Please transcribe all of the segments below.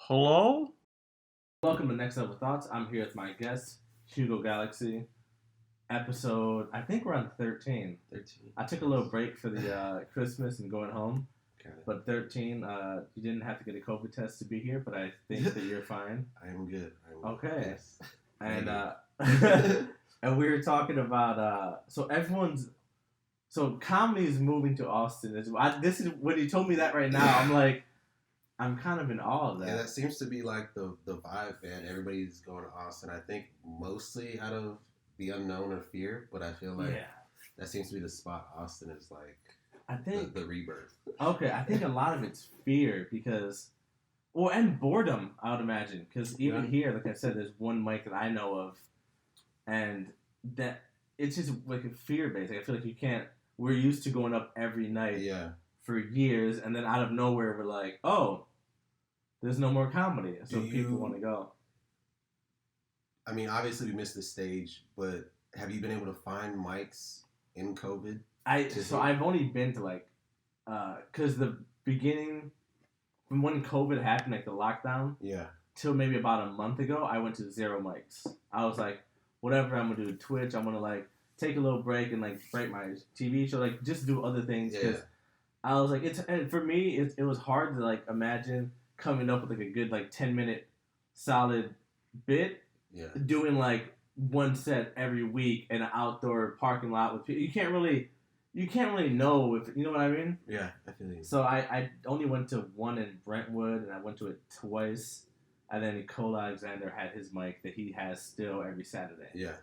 Hello? Welcome to Next Level Thoughts. I'm here with my guest, Hugo Galaxy. Episode, I think we're on 13. 13. I took a little break for the Christmas and going home. Got it. But 13, you didn't have to get a COVID test to be here, but I think that you're fine. I am good. Okay. Yes. And and we were talking about, so comedy is moving to Austin. This is, when you told me that right now, I'm like, I'm kind of in awe of that. Yeah, that seems to be like the vibe, man. Everybody's going to Austin. I think mostly out of the unknown or fear, but I feel like that seems to be the spot. Austin is like, I think the rebirth. Okay, I think a lot of it's fear because, and boredom, I would imagine. Because even here, like I said, there's one mic that I know of, and that it's just like a fear based. Like I feel like you can't. We're used to going up every night for years, and then out of nowhere, we're like, oh, there's no more comedy, so people want to go. I mean, obviously we missed the stage, but have you been able to find mics in COVID? I've only been to because the beginning, from when COVID happened, like the lockdown, till maybe about a month ago, I went to 0 mics. I was like, whatever, I'm gonna do Twitch. I'm gonna take a little break and break my TV show, just do other things. Because I was like, and for me, it was hard to imagine coming up with a good 10-minute solid bit, doing one set every week in an outdoor parking lot with people. You can't really know if you know what I mean. Yeah, I feel you. So I only went to one in Brentwood, and I went to it twice. And then Cole Alexander had his mic that he has still every Saturday. Yeah.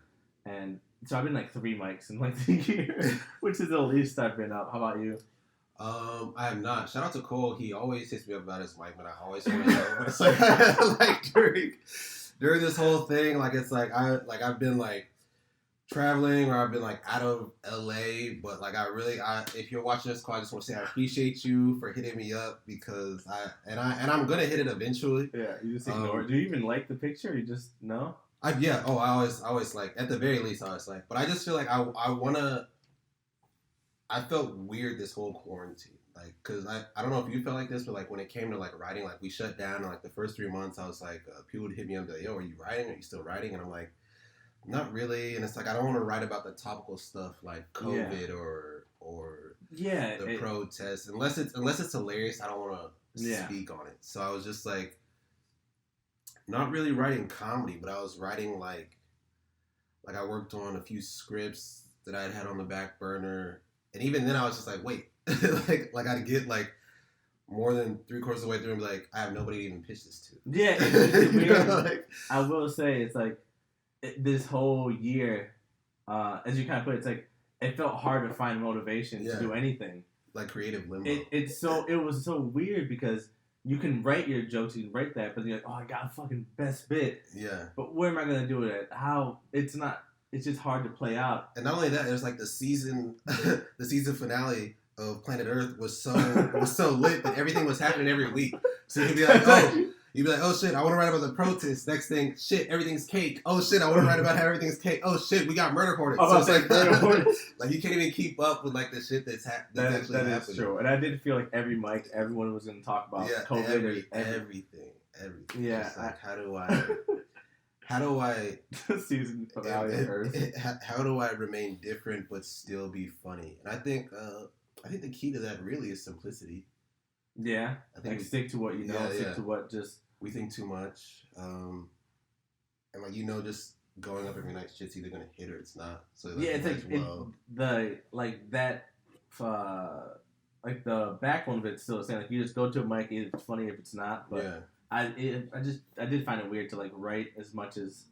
And so I've been 3 mics in the year, which is the least I've been up. How about you? I have not. Shout out to Cole. He always hits me up about his mic, but I always want to know what it's like during this whole thing. I've been traveling, or I've been out of LA, but if you're watching this call, I just want to say I appreciate you for hitting me up, because I'm gonna hit it eventually. Yeah, you just ignore it. Do you even like the picture? Or you just no? I always at the very least I always but I just feel like I felt weird this whole quarantine, because I don't know if you felt like this, but when it came to writing, we shut down, and the first 3 months I was people would hit me up yo, are you writing? Are you still writing? And I'm like, not really. And it's I don't want to write about the topical stuff like COVID or the protests, unless it's hilarious. I don't want to speak on it. So I was just not really writing comedy, but I was writing I worked on a few scripts that I had on the back burner. And even then, I was just wait, I'd get more than 3/4 of the way through and be I have nobody to even pitch this to. Yeah, it's weird. I will say, it's this whole year, as you kind of put it, it felt hard to find motivation to do anything. Creative limbo. It was so weird because you can write your jokes, you can write that, but you're oh, I got a fucking best bit. Yeah. But where am I gonna do it at? How? It's not. It's just hard to play out. And not only that, there's the season finale of Planet Earth was so lit that everything was happening every week. So you'd be oh shit, I want to write about the protests. Next thing, shit, everything's cake. Oh shit, I want to write about how everything's cake. Oh shit, we got murder hornets. So it's murder hornets. You can't even keep up with the shit that's actually happening. That is true. And I did feel every mic, everyone was going to talk about COVID. Everything. Yeah. How do I season finale of Earth? How do I remain different but still be funny? And I think the key to that really is simplicity. Yeah, I think stick to what you know. Stick to what just we think too much, and just going up every night, shit's either gonna hit or it's not. So it's the backbone of it's still the same. You just go to a mic, either it's funny if it's not. But I did find it weird to write as much as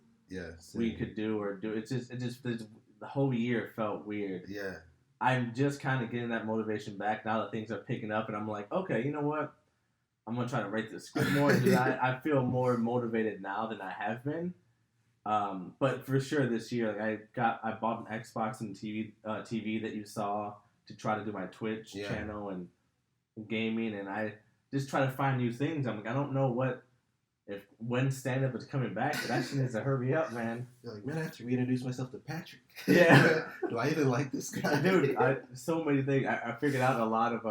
we could do or do. It just the whole year felt weird. Yeah. I'm just kind of getting that motivation back now that things are picking up, and I'm okay, you know what? I'm going to try to write the script more. I feel more motivated now than I have been. But for sure this year, I bought an Xbox and TV that you saw to try to do my Twitch channel and gaming, and I just try to find new things. I don't know when stand-up is coming back, but that shit needs to hurry up, man. You're man, I have to reintroduce myself to Patrick. Yeah. Do I even like this guy? Dude, so many things. I figured out a lot of,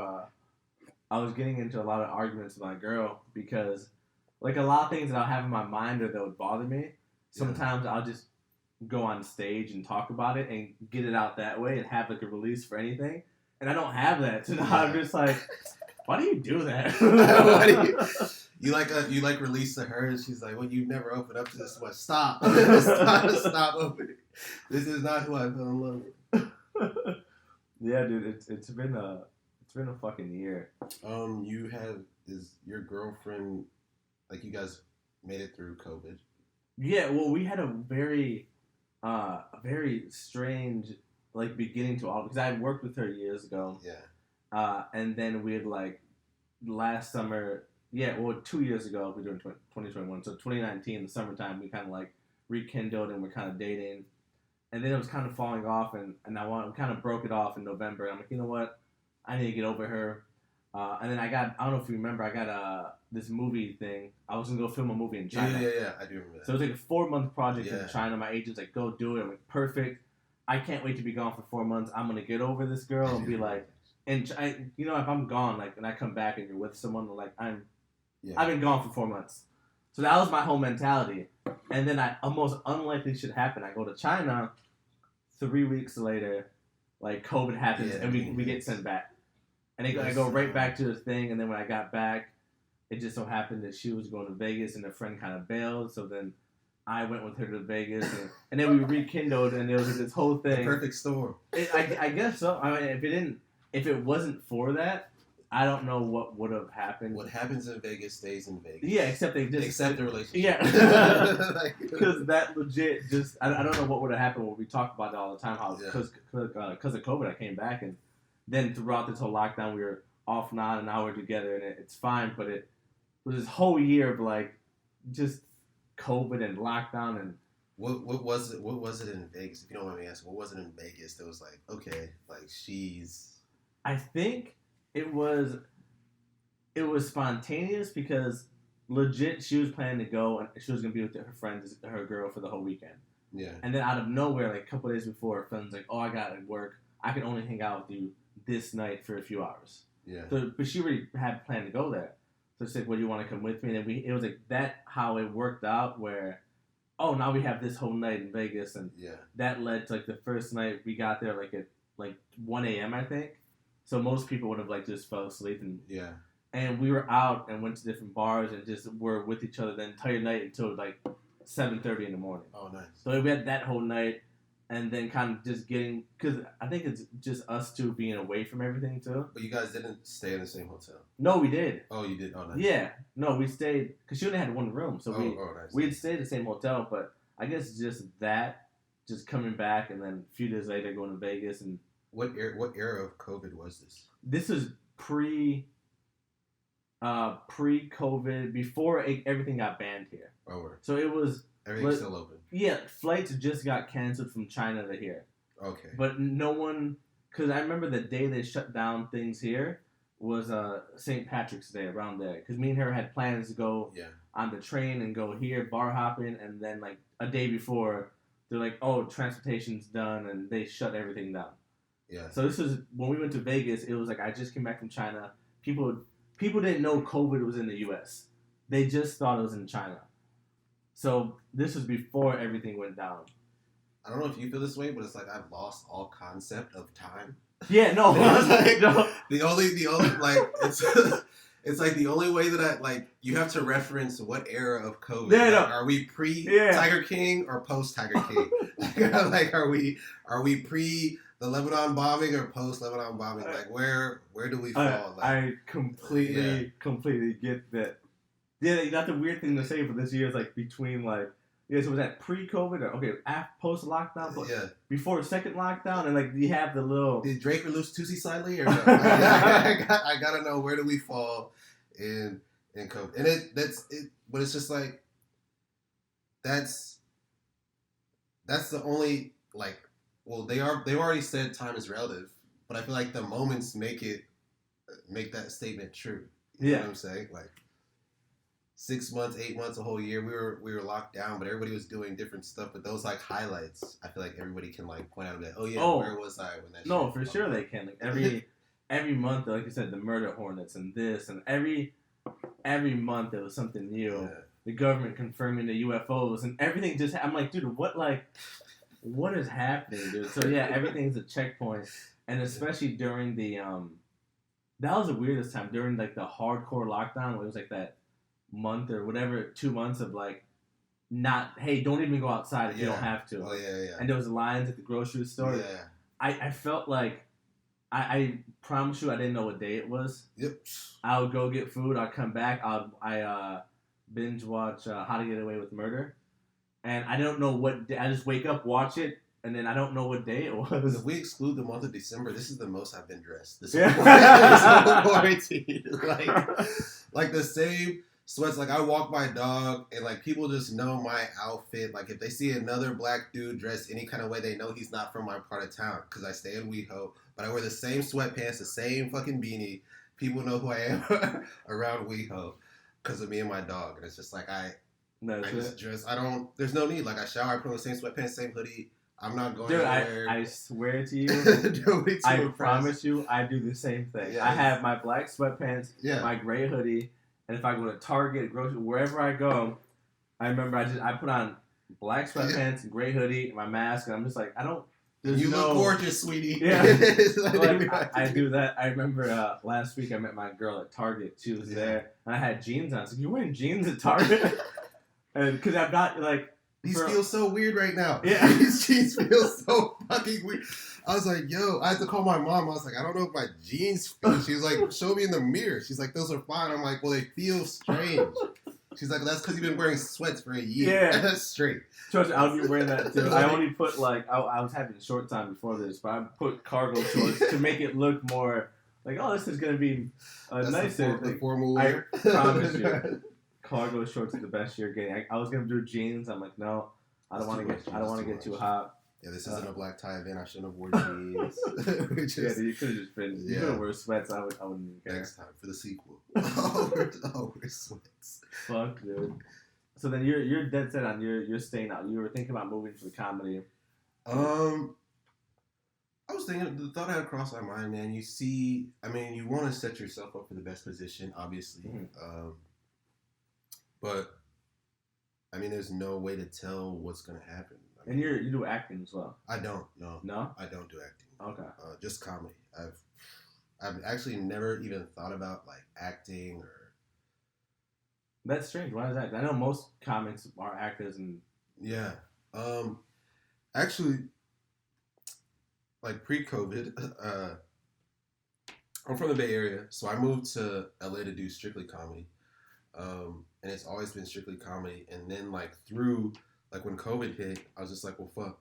I was getting into a lot of arguments with my girl because, like a lot of things that I'll have in my mind or that would bother me. Sometimes I'll just go on stage and talk about it and get it out that way and have like a release for anything. And I don't have that. So now I'm just like, why do you do that? Why do you like release to her and she's like, well, you never opened up to this much. Stop. Stop opening. This is not who I fell in love with. Yeah, dude, it's been a fucking year. Is your girlfriend, like, you guys made it through COVID? Yeah, well, we had a very strange like beginning to all, because I had worked with her years ago. Yeah. And then we had like last summer, 2 years ago, we were doing 2021, so 2019, the summertime, we kind of like rekindled and we're kind of dating. And then it was kind of falling off, and we kind of broke it off in November. I'm like, you know what? I need to get over her. And then I don't know if you remember, I got this movie thing. I was going to go film a movie in China. Yeah, I do remember that. So it was like a 4-month project in China. My agent's like, go do it. I'm like, perfect. I can't wait to be gone for 4 months. I'm going to get over this girl and be like, and if I'm gone, like, and I come back and you're with someone, like, I've been gone for 4 months. So that was my whole mentality. And then a most unlikely shit happened. I go to China, 3 weeks later, like, COVID happens, and we get sent back. And I go right back to the thing, and then when I got back, it just so happened that she was going to Vegas, and a friend kind of bailed, so then I went with her to Vegas, and then we rekindled, and there was this whole thing. The perfect storm. I guess so. I mean, if it wasn't for that, I don't know what would have happened. What happens in Vegas stays in Vegas. Yeah, except the relationship. Yeah. Because that legit just, I don't know what would have happened when we talk about it all the time, how because of COVID I came back, and then throughout this whole lockdown we were off and on, and now we're together, and it's fine, but it was this whole year of like just COVID and lockdown. And what was it in Vegas? If you don't mind me asking, what was it in Vegas that was like, okay, like she's... I think it was spontaneous, because legit she was planning to go and she was gonna be with her friends, her girl, for the whole weekend. Yeah. And then out of nowhere, like a couple days before, her friend's like, oh, I gotta work. I can only hang out with you this night for a few hours. Yeah. So, but she already had planned to go there. So she's like, well, do you want to come with me? And then it was like that, how it worked out, where, oh, now we have this whole night in Vegas. And that led to like the first night we got there like at like 1 a.m. I think. So most people would have like just fell asleep. And we were out and went to different bars and just were with each other the entire night until like 7:30 in the morning. Oh, nice. So we had that whole night. And then kind of just getting, because I think it's just us two being away from everything too. But you guys didn't stay in the same hotel? No, we did. Oh, you did? Oh, nice. Yeah. No, we stayed, because she only had one room. So nice. We had stayed in the same hotel, but I guess just that, just coming back, and then a few days later going to Vegas. And What era of COVID was this? This is pre-COVID, before everything got banned here. Oh, right. So it was... Everything's still open. Yeah, flights just got canceled from China to here. Okay. But no one, because I remember the day they shut down things here was St. Patrick's Day, around there. Because me and her had plans to go on the train and go here, bar hopping, and then like a day before, they're like, oh, transportation's done, and they shut everything down. Yeah. So this was, when we went to Vegas, it was like I just came back from China. People didn't know COVID was in the U.S. They just thought it was in China. So this was before everything went down. I don't know if you feel this way, but it's like I've lost all concept of time. Yeah, no. Like, no. The only like it's like the only way that I like, you have to reference what era of COVID. Yeah, like, are we pre Tiger King or post Tiger King? Like are we pre the Lebanon bombing or post Lebanon bombing? Like where do we fall? I completely get that. Yeah, that's a weird thing to say, but this year is like between like, so was that pre-COVID or post-lockdown, but before second lockdown, and like you have the little... Did Drake release Tootsie Slightly or no? I gotta know, where do we fall in COVID? And but it's just like, that's the only, like, well, they've already said time is relative, but I feel like the moments make that statement true. You know what I'm saying? Like, 6 months, 8 months, a whole year, we were locked down, but everybody was doing different stuff. But those like highlights, I feel like everybody can like point out and be like, where was I when that? No, for sure they can. Like every month, like you said, the murder hornets and this and every every month there was something new. Yeah. The government confirming the UFOs and everything just. I'm like, dude, what is happening, dude? So yeah, everything's a checkpoint, and especially during the that was the weirdest time during like the hardcore lockdown where it was like that month or whatever, 2 months of like not, hey, don't even go outside if you don't have to. Oh yeah. And there was lines at the grocery store. Yeah. I felt like I promise you I didn't know what day it was. Yep. I would go get food. I'd come back. I binge watch How to Get Away with Murder, and I don't know what day. I just wake up, watch it, and then I don't know what day it was. If we exclude the month of December, this is the most I've been dressed. This whole quarantine, like the same sweats. Like I walk my dog, and like people just know my outfit. Like if they see another black dude dressed any kind of way, they know he's not from my part of town because I stay in WeHo. But I wear the same sweatpants, the same fucking beanie. People know who I am around WeHo because of me and my dog. And it's just like I just dress. There's no need. Like I shower, I put on the same sweatpants, same hoodie. I'm not going anywhere. I swear to you, I promise you, I do the same thing. Yes. I have my black sweatpants, my gray hoodie, and if I go to Target, grocery, wherever I go, I remember I put on black sweatpants, gray hoodie, my mask, and I'm just like, you look gorgeous, sweetie. Yeah, I do that. I remember last week I met my girl at Target. She was there, and I had jeans on. I was like, "You wearing jeans at Target?" And because I'm not like these feel so weird right now. Yeah, these jeans feel so fucking weird. I was like, "Yo," I had to call my mom. I was like, "I don't know if my jeans fit." She was like, "Show me in the mirror." She's like, "Those are fine." I'm like, "Well, they feel strange." She's like, "That's because you've been wearing sweats for a year." Yeah, that's straight. Trust me, I'll be wearing that too. I only put like I was having short time before this, but I put cargo shorts to make it look more like, oh, this is gonna be nicer. The formal wear. I promise you, cargo shorts are the best you're getting. I was gonna do jeans. I'm like, no, I don't want to get too hot. Yeah, this isn't a black tie event. I shouldn't have worn jeans. Yeah, you could have just been. You could have worn sweats. I wouldn't even care. Next time for the sequel. I'll wear sweats. Fuck, dude. So then you're dead set on you're staying out. You were thinking about moving to the comedy. I was thinking, the thought had crossed my mind, man. You want to set yourself up for the best position, obviously. Mm-hmm. But I mean, there's no way to tell what's gonna happen. And you do acting as well. I don't. No. No? I don't do acting. Okay. Just comedy. I've actually never even thought about like acting or. That's strange. Why is that? I know most comics are actors and. Yeah. Actually, like pre-COVID, I'm from the Bay Area, so I moved to LA to do strictly comedy. And it's always been strictly comedy. And then like when COVID hit, I was just like, well, fuck.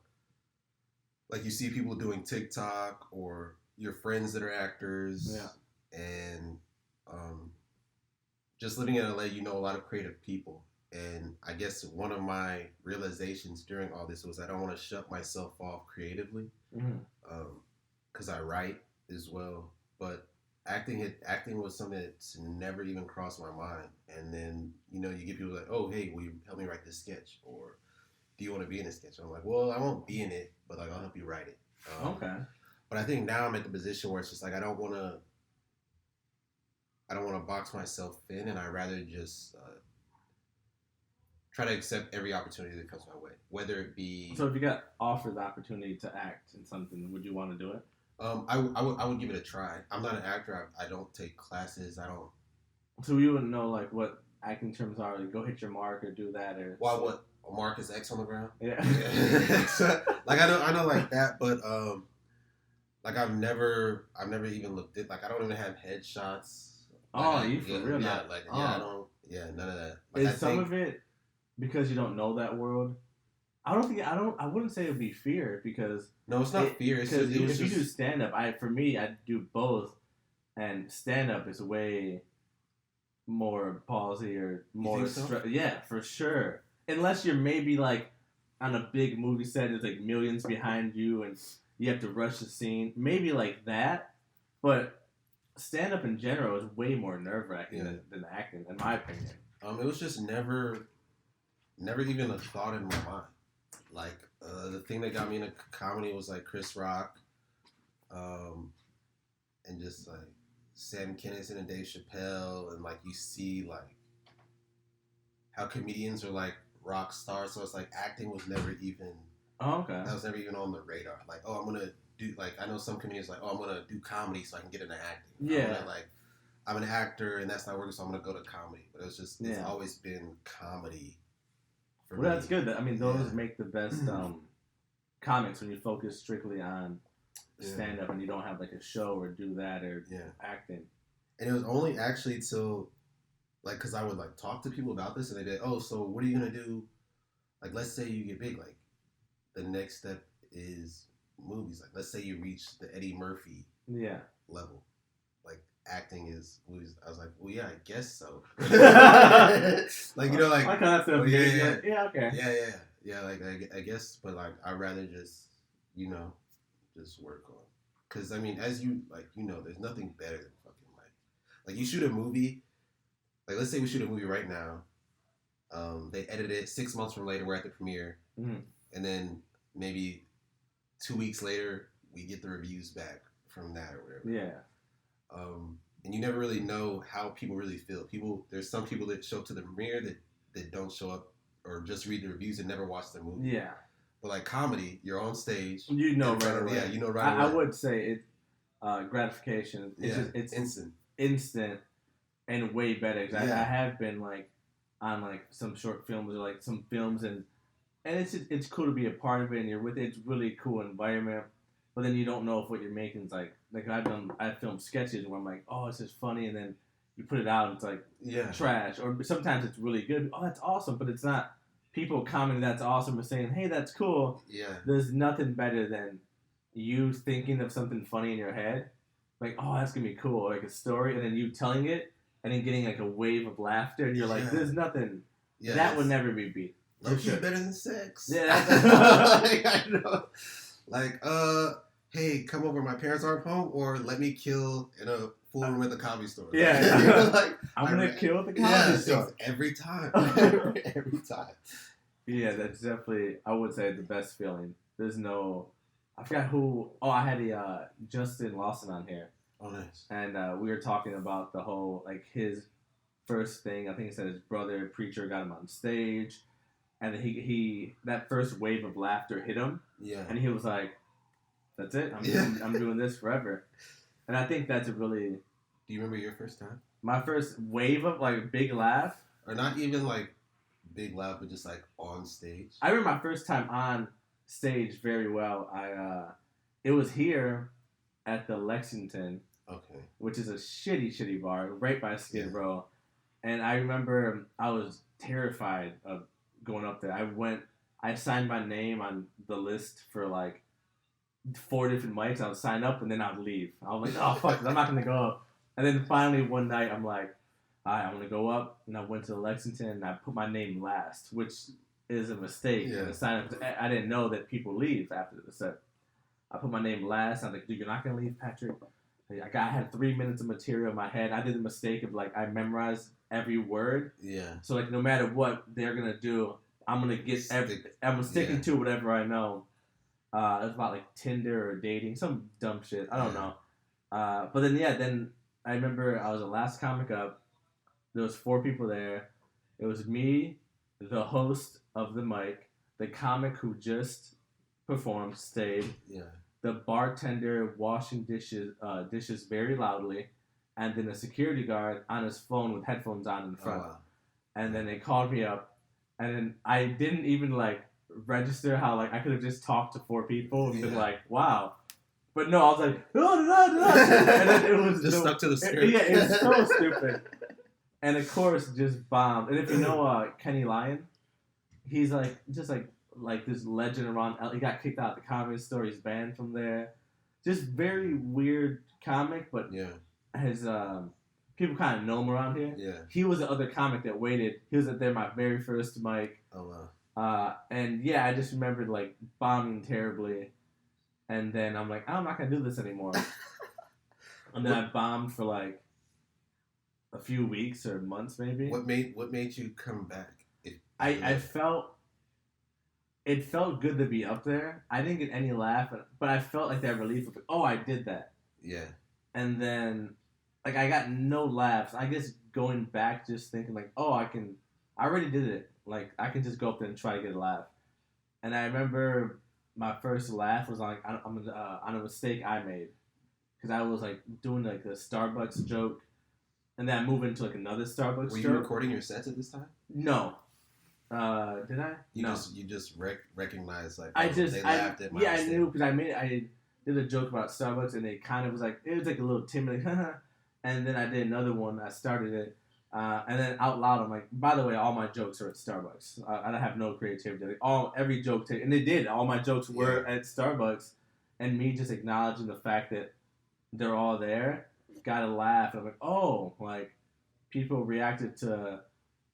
Like you see people doing TikTok or your friends that are actors. Yeah. And just living in LA, you know a lot of creative people. And I guess one of my realizations during all this was I don't want to shut myself off creatively. Because I write as well. But acting was something that's never even crossed my mind. And then, you get people like, oh, hey, will you help me write this sketch? Or do you want to be in this sketch? I'm like, well, I won't be in it, but like I'll help you write it. Okay. But I think now I'm at the position where it's just like I don't want to box myself in, and I'd rather just try to accept every opportunity that comes my way, whether it be. So if you got offered the opportunity to act in something, would you want to do it? I would give it a try. I'm not an actor. I don't take classes. I don't. So you wouldn't know like what acting terms are. Like, go hit your mark or do that or. Well, what a mark is X on the ground? Yeah. Like I know like that, but like I've never even looked at, like I don't even have headshots. Like, you for real? Yeah, I don't. Yeah, none of that. Like, is some of it because you don't know that world? I wouldn't say it would be fear because. No, it's not fear. It's because if you do stand up, I do both, and stand up is way more ballsy or more. Yeah, for sure. Unless you're maybe like on a big movie set, there's like millions behind you, and you have to rush the scene. Maybe like that, but stand up in general is way more nerve wracking than acting, in my opinion. It was just never even a thought in my mind. Like the thing that got me into comedy was like Chris Rock, and just like Sam Kinison and Dave Chappelle, and like you see like how comedians are like rock stars. So it's like acting was never even. Oh, okay. That was never even on the radar. Like, oh, I'm gonna do like I know some comedians like, oh, I'm gonna do comedy so I can get into acting. Yeah. I'm an actor and that's not working, so I'm gonna go to comedy. But it's just it's always been comedy. For me. That's good. I mean, those make the best comics when you focus strictly on stand up and you don't have like a show or do that or acting. And it was only actually till like because I would like talk to people about this and they'd be like, oh, so what are you gonna do? Like, let's say you get big, like the next step is movies. Like, let's say you reach the Eddie Murphy level. Like, acting is movies. I was like, well, yeah, I guess so. Like, you know, like, I kind of feel okay. Yeah. Like, I guess, but like, I'd rather just, you know, just work on. Because I mean, as you like, you know, there's nothing better than fucking like you shoot a movie. Like, let's say we shoot a movie right now. They edit it 6 months from later. We're at the premiere. Mm-hmm. And then maybe 2 weeks later, we get the reviews back from that or whatever. Yeah. And you never really know how people really feel. There's some people that show up to the premiere that don't show up or just read the reviews and never watch the movie. Yeah. But like comedy, you're on stage. You know right away. Yeah, you know right away. I would say it gratification. It's instant and way better. Cause I have been like on like some short films or like some films and it's cool to be a part of it and you're with it. It's really cool environment. But then you don't know if what you're making is like I've filmed sketches where I'm like, oh, it's just funny, and then you put it out and it's like trash. Or sometimes it's really good. Oh, that's awesome, but it's not. People commenting that's awesome or saying, hey, that's cool. Yeah. There's nothing better than you thinking of something funny in your head, like, oh, that's gonna be cool, or like a story, and then you telling it and then getting like a wave of laughter, and you're like, there's nothing that would never be beat. Love's better than sex. Yeah. Like, I know. Like, hey, come over. My parents aren't home, or let me kill in a full room at the comedy store. Yeah. You know, like, I'm gonna kill at the comedy store every time. Every time. Yeah, that's definitely. I would say the best feeling. There's no. I forgot who. Oh, I had a Justin Lawson on here. Oh, nice. And we were talking about the whole like his first thing. I think he said his brother preacher got him on stage. And he that first wave of laughter hit him. Yeah. And he was like, that's it. I'm doing this forever. And I think that's a really... Do you remember your first time? My first wave of, like, big laugh? Or not even, like, big laugh, but just, like, on stage? I remember my first time on stage very well. It was here at the Lexington. Okay. Which is a shitty bar right by Skid Row. And I remember I was terrified of going up there. I signed my name on the list for like 4 different mics. I would sign up and then I'd leave. I was like, oh fuck this, I'm not gonna go up. And then finally one night I'm like, alright, I'm gonna go up. And I went to Lexington and I put my name last, which is a mistake. Yeah. I didn't know that people leave after the set. I put my name last. I was like, dude, you're not gonna leave, Patrick. I had 3 minutes of material in my head. I did the mistake of like I memorized every word. Yeah. So like no matter what they're gonna do, I'm gonna get I'm sticking to whatever I know. It was about like Tinder or dating, some dumb shit. I don't know. But then I remember I was the last comic up. There was 4 people there. It was me, the host of the mic, the comic who just performed, stayed. Yeah. The bartender washing dishes very loudly, and then a security guard on his phone with headphones on in the front. Oh, wow. And then they called me up, and then I didn't even like register how like I could have just talked to 4 people and been like, wow. But no, I was like, and then it was just stuck to the script. It was so stupid. And the chorus just bombed. And if you know Kenny Lyon, he's like just like this legend around. He got kicked out of the Comedy Store. He's banned from there. Just very weird comic, but his people kind of know him around here. Yeah. He was the other comic that waited. He was there my very first mic. Oh wow. And yeah, I just remembered like bombing terribly, and then I'm like, I'm not gonna do this anymore. And then I bombed for like a few weeks or months maybe. What made you come back? I felt. It felt good to be up there. I didn't get any laugh, but I felt like that relief of, oh, I did that. Yeah. And then like I got no laughs. I guess going back, just thinking like, oh, I already did it. Like I can just go up there and try to get a laugh. And I remember my first laugh was on a mistake I made because I was like doing like a Starbucks joke, and then I moved into like another Starbucks. Were you recording your sets at this time? No. Did I? You just recognized like they laughed at my mistake. I knew because I did a joke about Starbucks and it kind of was like it was like a little timid like, and then I did another one. I started it. And then out loud, I'm like, by the way, all my jokes are at Starbucks. I have no creativity. Like every joke, and they did. All my jokes were at Starbucks, and me just acknowledging the fact that they're all there, got a laugh. And I'm like, oh, like people reacted to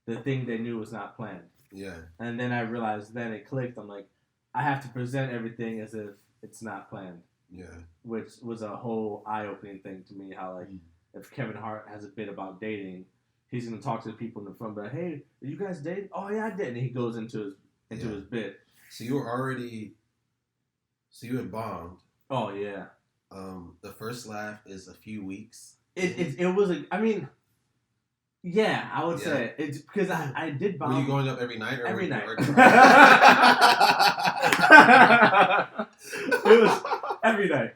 the thing they knew was not planned. Yeah. And then I realized, then it clicked. I'm like, I have to present everything as if it's not planned. Yeah. Which was a whole eye-opening thing to me. How like if Kevin Hart has a bit about dating. He's gonna talk to the people in the front, but hey, are you guys dating? Oh yeah, I did. And he goes into his bit. So you had bombed. Oh yeah. The first laugh is a few weeks. It was like, I mean, yeah, I would say it's because I did bomb. Were you going up every night or every night? It was every night.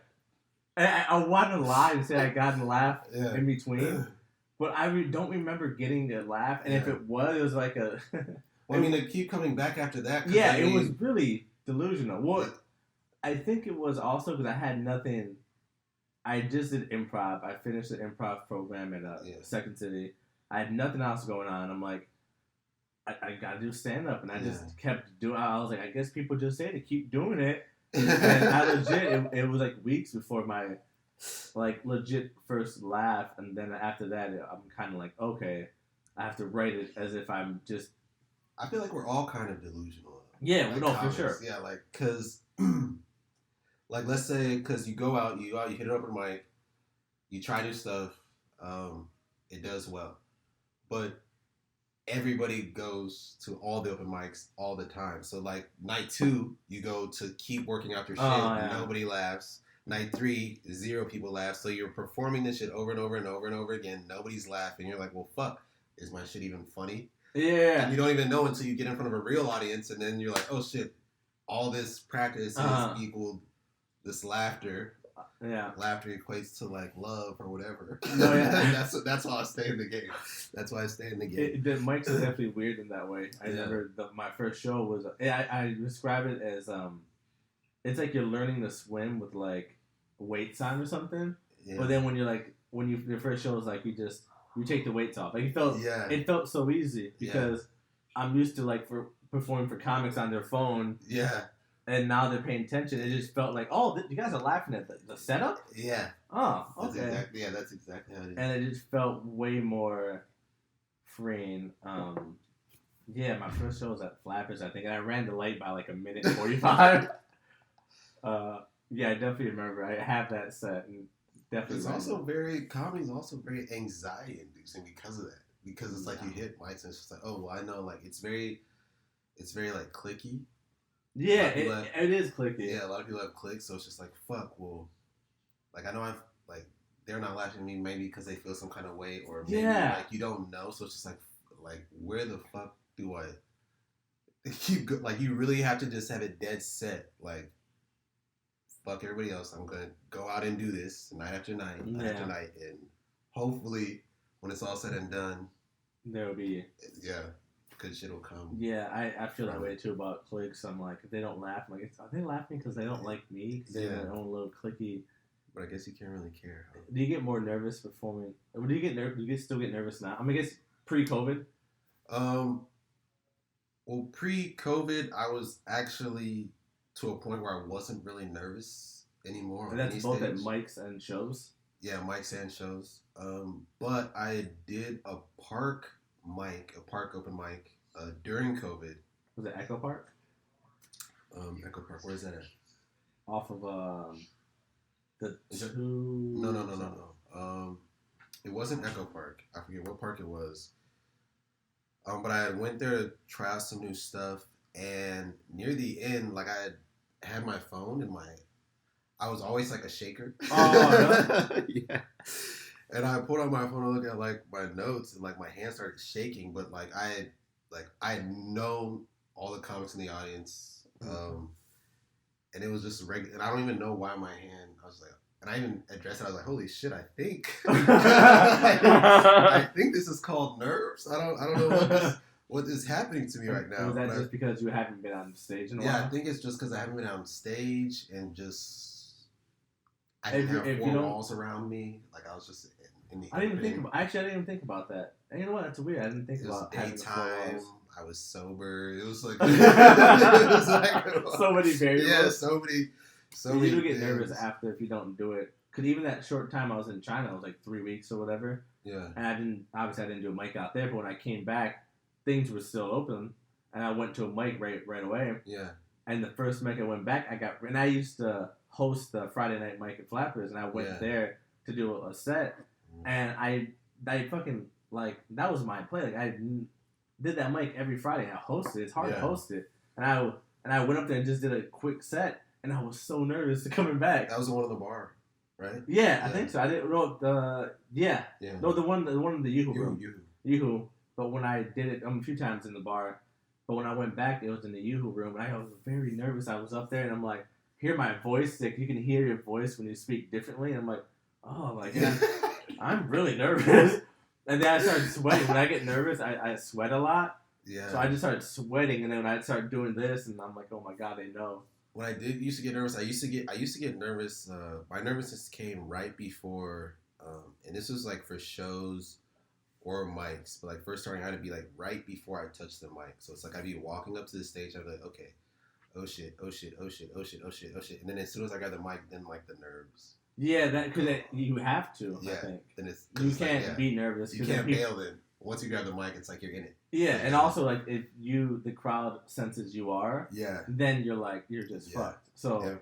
I wanted to lie and say I got a laugh in between. But I don't remember getting a laugh, and if it was like a... well, I mean, they keep coming back after that. Yeah, it was really delusional. Well, I think it was also because I had nothing... I just did improv. I finished the improv program at Second City. I had nothing else going on. I'm like, I got to do stand-up, and I just kept doing... I was like, I guess people just say to keep doing it. And I legit, it was like weeks before my... like legit first laugh, and then after that I'm kind of like, okay, I have to write it as if I'm just... I feel like we're all kind of delusional. Yeah, like, we know for sure. Yeah, like, because like let's say because you go out, you hit it open mic, you try new stuff, it does well, but everybody goes to all the open mics all the time. So like night 2 you go to keep working out your shit, nobody laughs. Night 3, 0 people laugh. So you're performing this shit over and over and over and over again. Nobody's laughing. You're like, well, fuck. Is my shit even funny? Yeah. And you don't even know until you get in front of a real audience. And then you're like, oh, shit. All this practice has equaled this laughter. Yeah. Laughter equates to, like, love or whatever. No, yeah. That's why I stay in the game. That's why I stay in the game. The mics are definitely weird in that way. I remember my first show was... I describe it as... it's like you're learning to swim with like weights on or something. Yeah. But then when you're like your first show is like you take the weights off. Like it felt so easy because I'm used to like for performing for comics on their phone. Yeah. And now they're paying attention. It just felt like, oh, you guys are laughing at the setup? Yeah. Oh, okay. That's exactly how it is. And it just felt way more freeing. Yeah, my first show was at Flappers, I think, and I ran the light by like a minute 45. Yeah, I definitely remember. I have that set, and definitely. It's also comedy's also very anxiety inducing because of that. Because it's like you hit mics and it's just like, oh, well, I know, like it's very like clicky. Yeah, it is clicky. Yeah, a lot of people have clicks, so it's just like, fuck. Well, like I know they're not laughing at me maybe because they feel some kind of way, or maybe like you don't know, so it's just like where the fuck do I keep like you really have to just have it dead set like. Fuck everybody else. I'm gonna go out and do this night after night, after night, and hopefully, when it's all said and done, there'll be good shit will come. Yeah, I feel that way too about clicks. I'm like, if they don't laugh, I'm like, are they laughing because they don't like me? Because they have their own little clicky. But I guess you can't really care. Huh? Do you get more nervous performing? Or do you get nervous? Do you still get nervous now? I mean, I guess pre-COVID. Well, pre-COVID, I was actually. To a point where I wasn't really nervous anymore. And that's both at mics and shows? Yeah, mics and shows. But I did a park open mic during COVID. Was it Echo Park? Echo Park, where is that at? Off of the No. It wasn't Echo Park. I forget what park it was. But I went there to try out some new stuff. And near the end, like I had my phone in I was always like a shaker. Oh, really? Yeah. And I pulled out my phone and looked at like my notes, and like my hands started shaking. But like I had known all the comics in the audience, and it was just regular. And I don't even know why my hand. I was like, and I even addressed it. I was like, "Holy shit! I think I think this is called nerves. I don't know what is happening to me right now." Was that just because you haven't been on stage in a while? Yeah, I think it's just because I haven't been on stage and just I didn't have four walls around me. Like I was just in the. I didn't even think about. Actually, I didn't even think about that. And you know what? That's weird. I didn't think about having daytime. I was sober. It was like so many variables. Yeah, so many. You do get nervous after if you don't do it. Because even that short time I was in China, it was like 3 weeks or whatever. Yeah. And I didn't do a mic out there. But when I came back, things were still open, and I went to a mic right away. Yeah. And the first mic I went back, and I used to host the Friday night mic at Flappers, and I went there to do a set, and I fucking like that was my play. Like I did that mic every Friday. I hosted. It's hard to host it, and I went up there and just did a quick set, and I was so nervous to coming back. That was the one in the bar, right? Yeah, I think so. I didn't know no the one in the Yoo-hoo room. Yoo-hoo. But when I did it a few times in the bar, but when I went back, it was in the Yoo-hoo room, and I was very nervous. I was up there, and I'm like, hear my voice. Like you can hear your voice when you speak differently. And I'm like, oh my god, I'm really nervous. And then I started sweating. When I get nervous, I sweat a lot. Yeah. So I just started sweating, and then when I started doing this, and I'm like, oh my god, they know. When I used to get nervous, I used to get nervous. My nervousness came right before, and this was like for shows or mics, but like first starting, I had to be like right before I touched the mic. So it's like I'd be walking up to the stage, I'd be like, okay, oh shit, oh shit, oh shit, oh shit, oh shit, oh shit, and then as soon as I got the mic, then like the nerves. Yeah, because you have to. Yeah, I think. Then you can't be nervous. You can't bail then. Once you grab the mic, it's like you're in it. Yeah, and also like if the crowd senses you are, yeah, then you're just fucked. So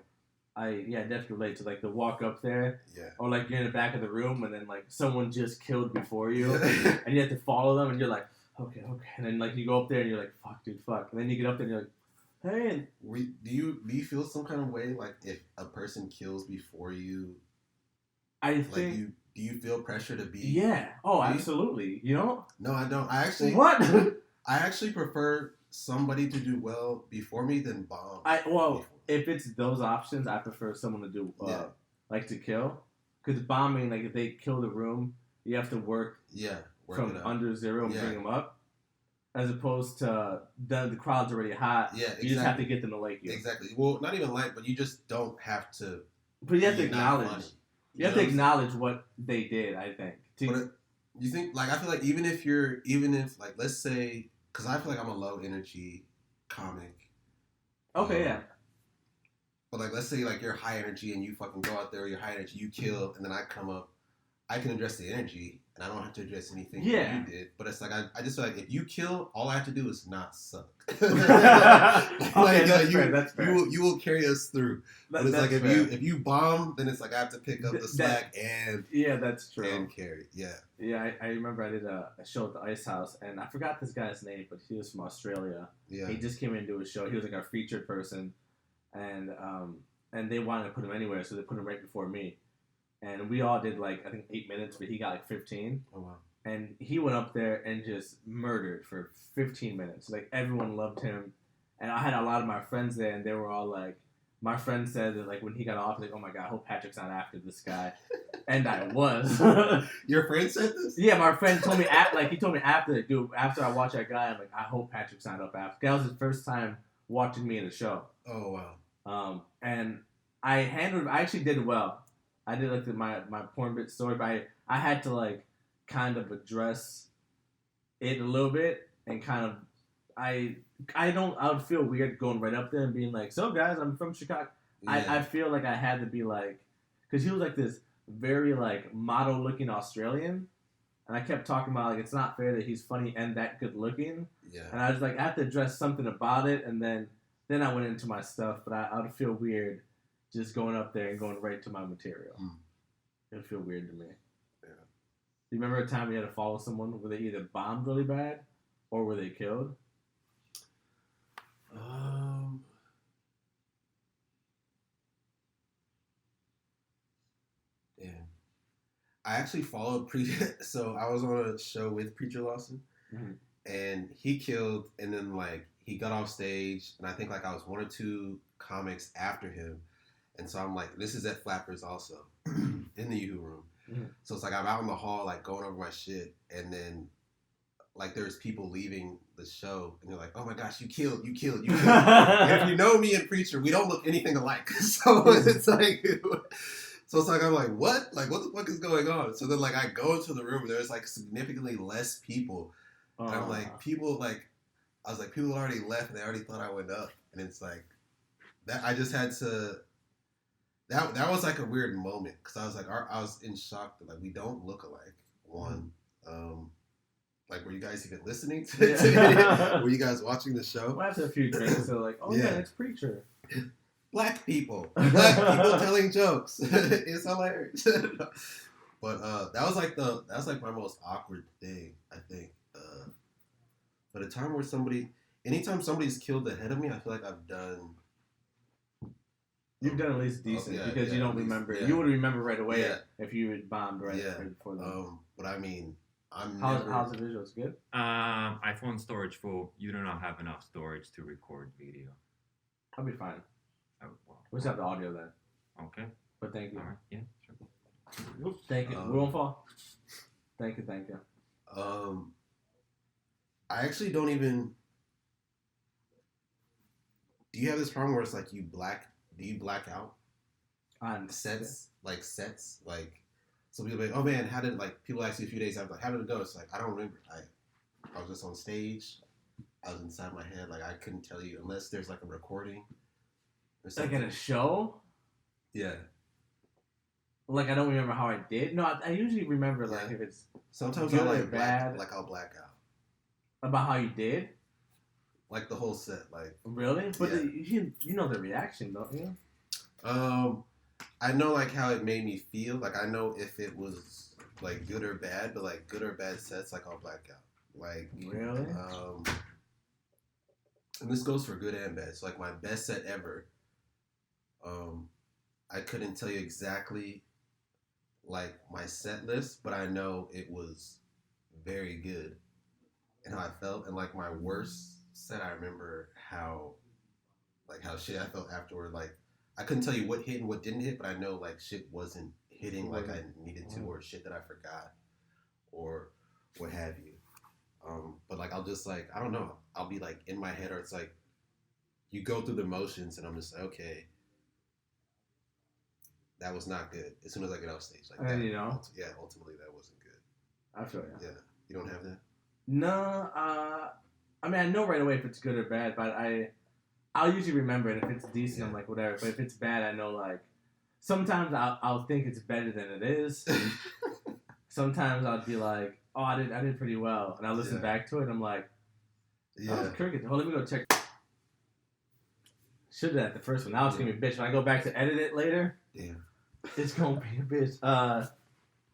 I definitely relate to like the walk up there, or like you're in the back of the room and then like someone just killed before you, and you have to follow them, and you're like, okay, and then like you go up there and you're like, fuck, dude, fuck, and then you get up there and you're like, hey. Do you feel some kind of way like if a person kills before you? I think. Do you feel pressure to be? Yeah. Oh, absolutely. You know? No, I don't. I actually. What? I actually prefer somebody to do well before me than bomb. If it's those options, I prefer someone to do like to kill, because bombing, like if they kill the room, you have to work from under zero and bring them up, as opposed to the crowd's already hot. Yeah, exactly. You just have to get them to like you. Exactly. Well, not even like, but you just don't have to. But you have to acknowledge. You have to acknowledge what they did, I think. You think, like, I feel like even if, like, let's say, because I feel like I'm a low energy comic. Okay, yeah. But, like, let's say, like, you're high energy and you fucking go out there, you're high energy, you kill, and then I come up, I can address the energy, and I don't have to address anything that you did. But it's like, I just feel like if you kill, all I have to do is not suck. That's fair. You will carry us through. But it's like if you bomb, then it's like I have to pick up the slack and that's true. And carry. Yeah, I remember I did a show at the Ice House, and I forgot this guy's name, but he was from Australia. Yeah, he just came in to do a show. He was like our featured person, and they wanted to put him anywhere, so they put him right before me, and we all did like I think 8 minutes, but he got like 15. Oh wow. And he went up there and just murdered for 15 minutes. Like, everyone loved him. And I had a lot of my friends there, and they were all like, my friend said that, like, when he got off, like, oh my God, I hope Patrick's not after this guy. And I was. Your friend said this? Yeah, my friend told me, he told me after, dude, after I watched that guy, I'm like, I hope Patrick's not up after. That was his first time watching me in a show. Oh, wow. And I actually did well. I did, like, my porn bit story, but I had to, like, kind of address it a little bit and kind of I would feel weird going right up there and being like, so guys, I'm from Chicago. Yeah. I feel like I had to be like, because he was like this very like model looking Australian, and I kept talking about like it's not fair that he's funny and that good looking. Yeah. And I was like, I have to address something about it, and then I went into my stuff, but I would feel weird just going up there and going right to my material. It would feel weird to me. You remember a time you had to follow someone where they either bombed really bad or were they killed? Yeah. I actually followed Preacher. So I was on a show with Preacher Lawson, and he killed, and then like he got off stage, and I think like I was 1 or 2 comics after him, and so I'm like, this is at Flappers also, in the Yoo-Hoo room. So it's like I'm out in the hall like going over my shit, and then like there's people leaving the show, and they're like, oh my gosh, you killed. And if you know me and Preacher, we don't look anything alike. So it's like. So it's like, I'm like, what? Like, what the fuck is going on? So then, like, I go into the room, and there's, like, significantly less people. And I'm like, people already left, and they already thought I went up. And it's like, that I just had to, that was, like, a weird moment. Because I was, like, I was in shock that, like, we don't look alike. One, like, were you guys even listening to it? Were you guys watching the show? Well, after a few drinks, they're like, oh, yeah, it's Preacher. Black people telling jokes. It's hilarious. But that was like my most awkward thing, I think. But a time where anytime somebody's killed ahead of me, I feel like I've done. You've done at least decent because you don't remember. You would remember right away if you had bombed right before that. But I mean, how's the visuals? Good. iPhone storage full. You do not have enough storage to record video. I'll be fine. Well, we just have the audio then. Okay. But thank you. All right. Yeah, sure. Thank you. We won't fall. Thank you. I actually don't even. Do you have this problem where it's like do you black out? On sets? Like, some people are like, oh man, how did, like, people ask you a few days after, like, how did it go? It's like, I don't remember. I was just on stage. I was inside my head. Like, I couldn't tell you unless there's, like, a recording. Like at a show? Yeah. Like, I don't remember how I did. No, I usually remember, like, if it's sometimes good I'll, or bad. I'll black out. About how you did? Like, the whole set, like. Really? But you know the reaction, don't you? I know, like, how it made me feel. Like, I know if it was, like, good or bad, but, like, good or bad sets, like, I'll black out. Like. Really? And this goes for good and bad. So, like, my best set ever. I couldn't tell you exactly, like, my set list, but I know it was very good and how I felt. And, like, my worst set, I remember how shit I felt afterward. Like, I couldn't tell you what hit and what didn't hit, but I know, like, shit wasn't hitting like I needed to, or shit that I forgot, or what have you. But, like, I'll just, like, I don't know. I'll be, like, in my head, or it's, like, you go through the motions, and I'm just like, okay, that was not good. As soon as I get off stage, like, and that, you know, ultimately that wasn't good. I feel you. Yeah, you don't have that? No, I mean, I know right away if it's good or bad, but I'll usually remember it. If it's decent, I'm like, whatever. But if it's bad, I know, like, sometimes I'll think it's better than it is. Sometimes I'll be like, oh, I did pretty well, and I listen back to it, and I'm like, that was cricket. Hold, let me go check. Should have that the first one. Now it's gonna be a bitch. When I go back to edit it later, it's gonna be a bitch.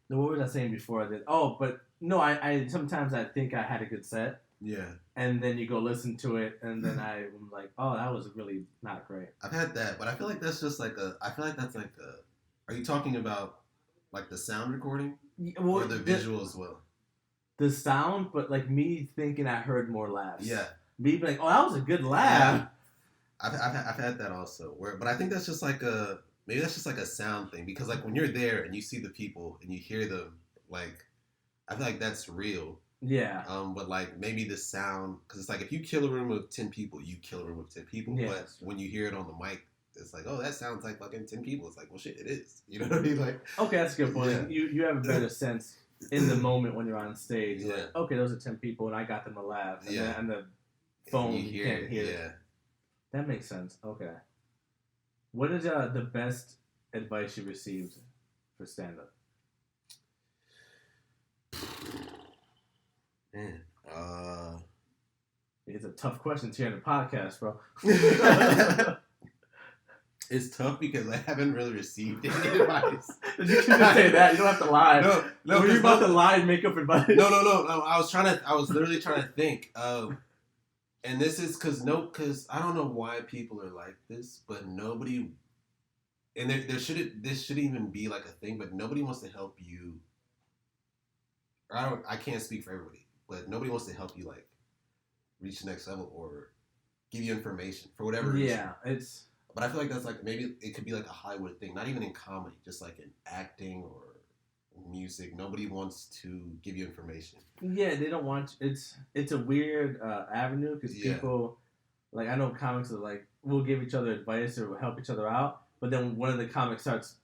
What was I saying before that? Oh, but no, I sometimes I think I had a good set. Yeah. And then you go listen to it, and then I'm like, oh, that was really not great. I've had that, but I feel like that's just like are you talking about, like, the sound recording? Or the visual as well? The sound, but, like, me thinking I heard more laughs. Yeah. Me being like, oh, that was a good laugh. Yeah. I've had that also. But I think that's just like maybe that's just like a sound thing, because, like, when you're there and you see the people and you hear them, like, I feel like that's real. Yeah. But, like, maybe the sound, because it's like if you kill a room of 10 people, you kill a room of 10 people. Yeah. But when you hear it on the mic, it's like, oh, that sounds like fucking 10 people. It's like, well, shit, it is. You know what I mean? Like, okay, that's a good point. Yeah. You have a better sense in the moment when you're on stage. Yeah. Like, okay, those are 10 people, and I got them to laugh. And then, and the phone, you can't hear it. That makes sense. Okay. What is the best advice you received for stand-up? Man, it's a tough question to hear in the podcast, bro. It's tough because I haven't really received any advice. You can just say that. You don't have to lie. No. Were you about to lie and make up advice? No. I was literally trying to think. And this is because I don't know why people are like this, but nobody, and this shouldn't even be like a thing, but nobody wants to help you I can't speak for everybody, but nobody wants to help you like reach the next level or give you information for whatever reason. Yeah, it's. But I feel like that's like maybe it could be like a Hollywood thing, not even in comedy, just like in acting or music. Nobody wants to give you information. Yeah, they don't want. It's a weird avenue because people, like I know comics are like we'll give each other advice or we'll help each other out, but then one of the comics starts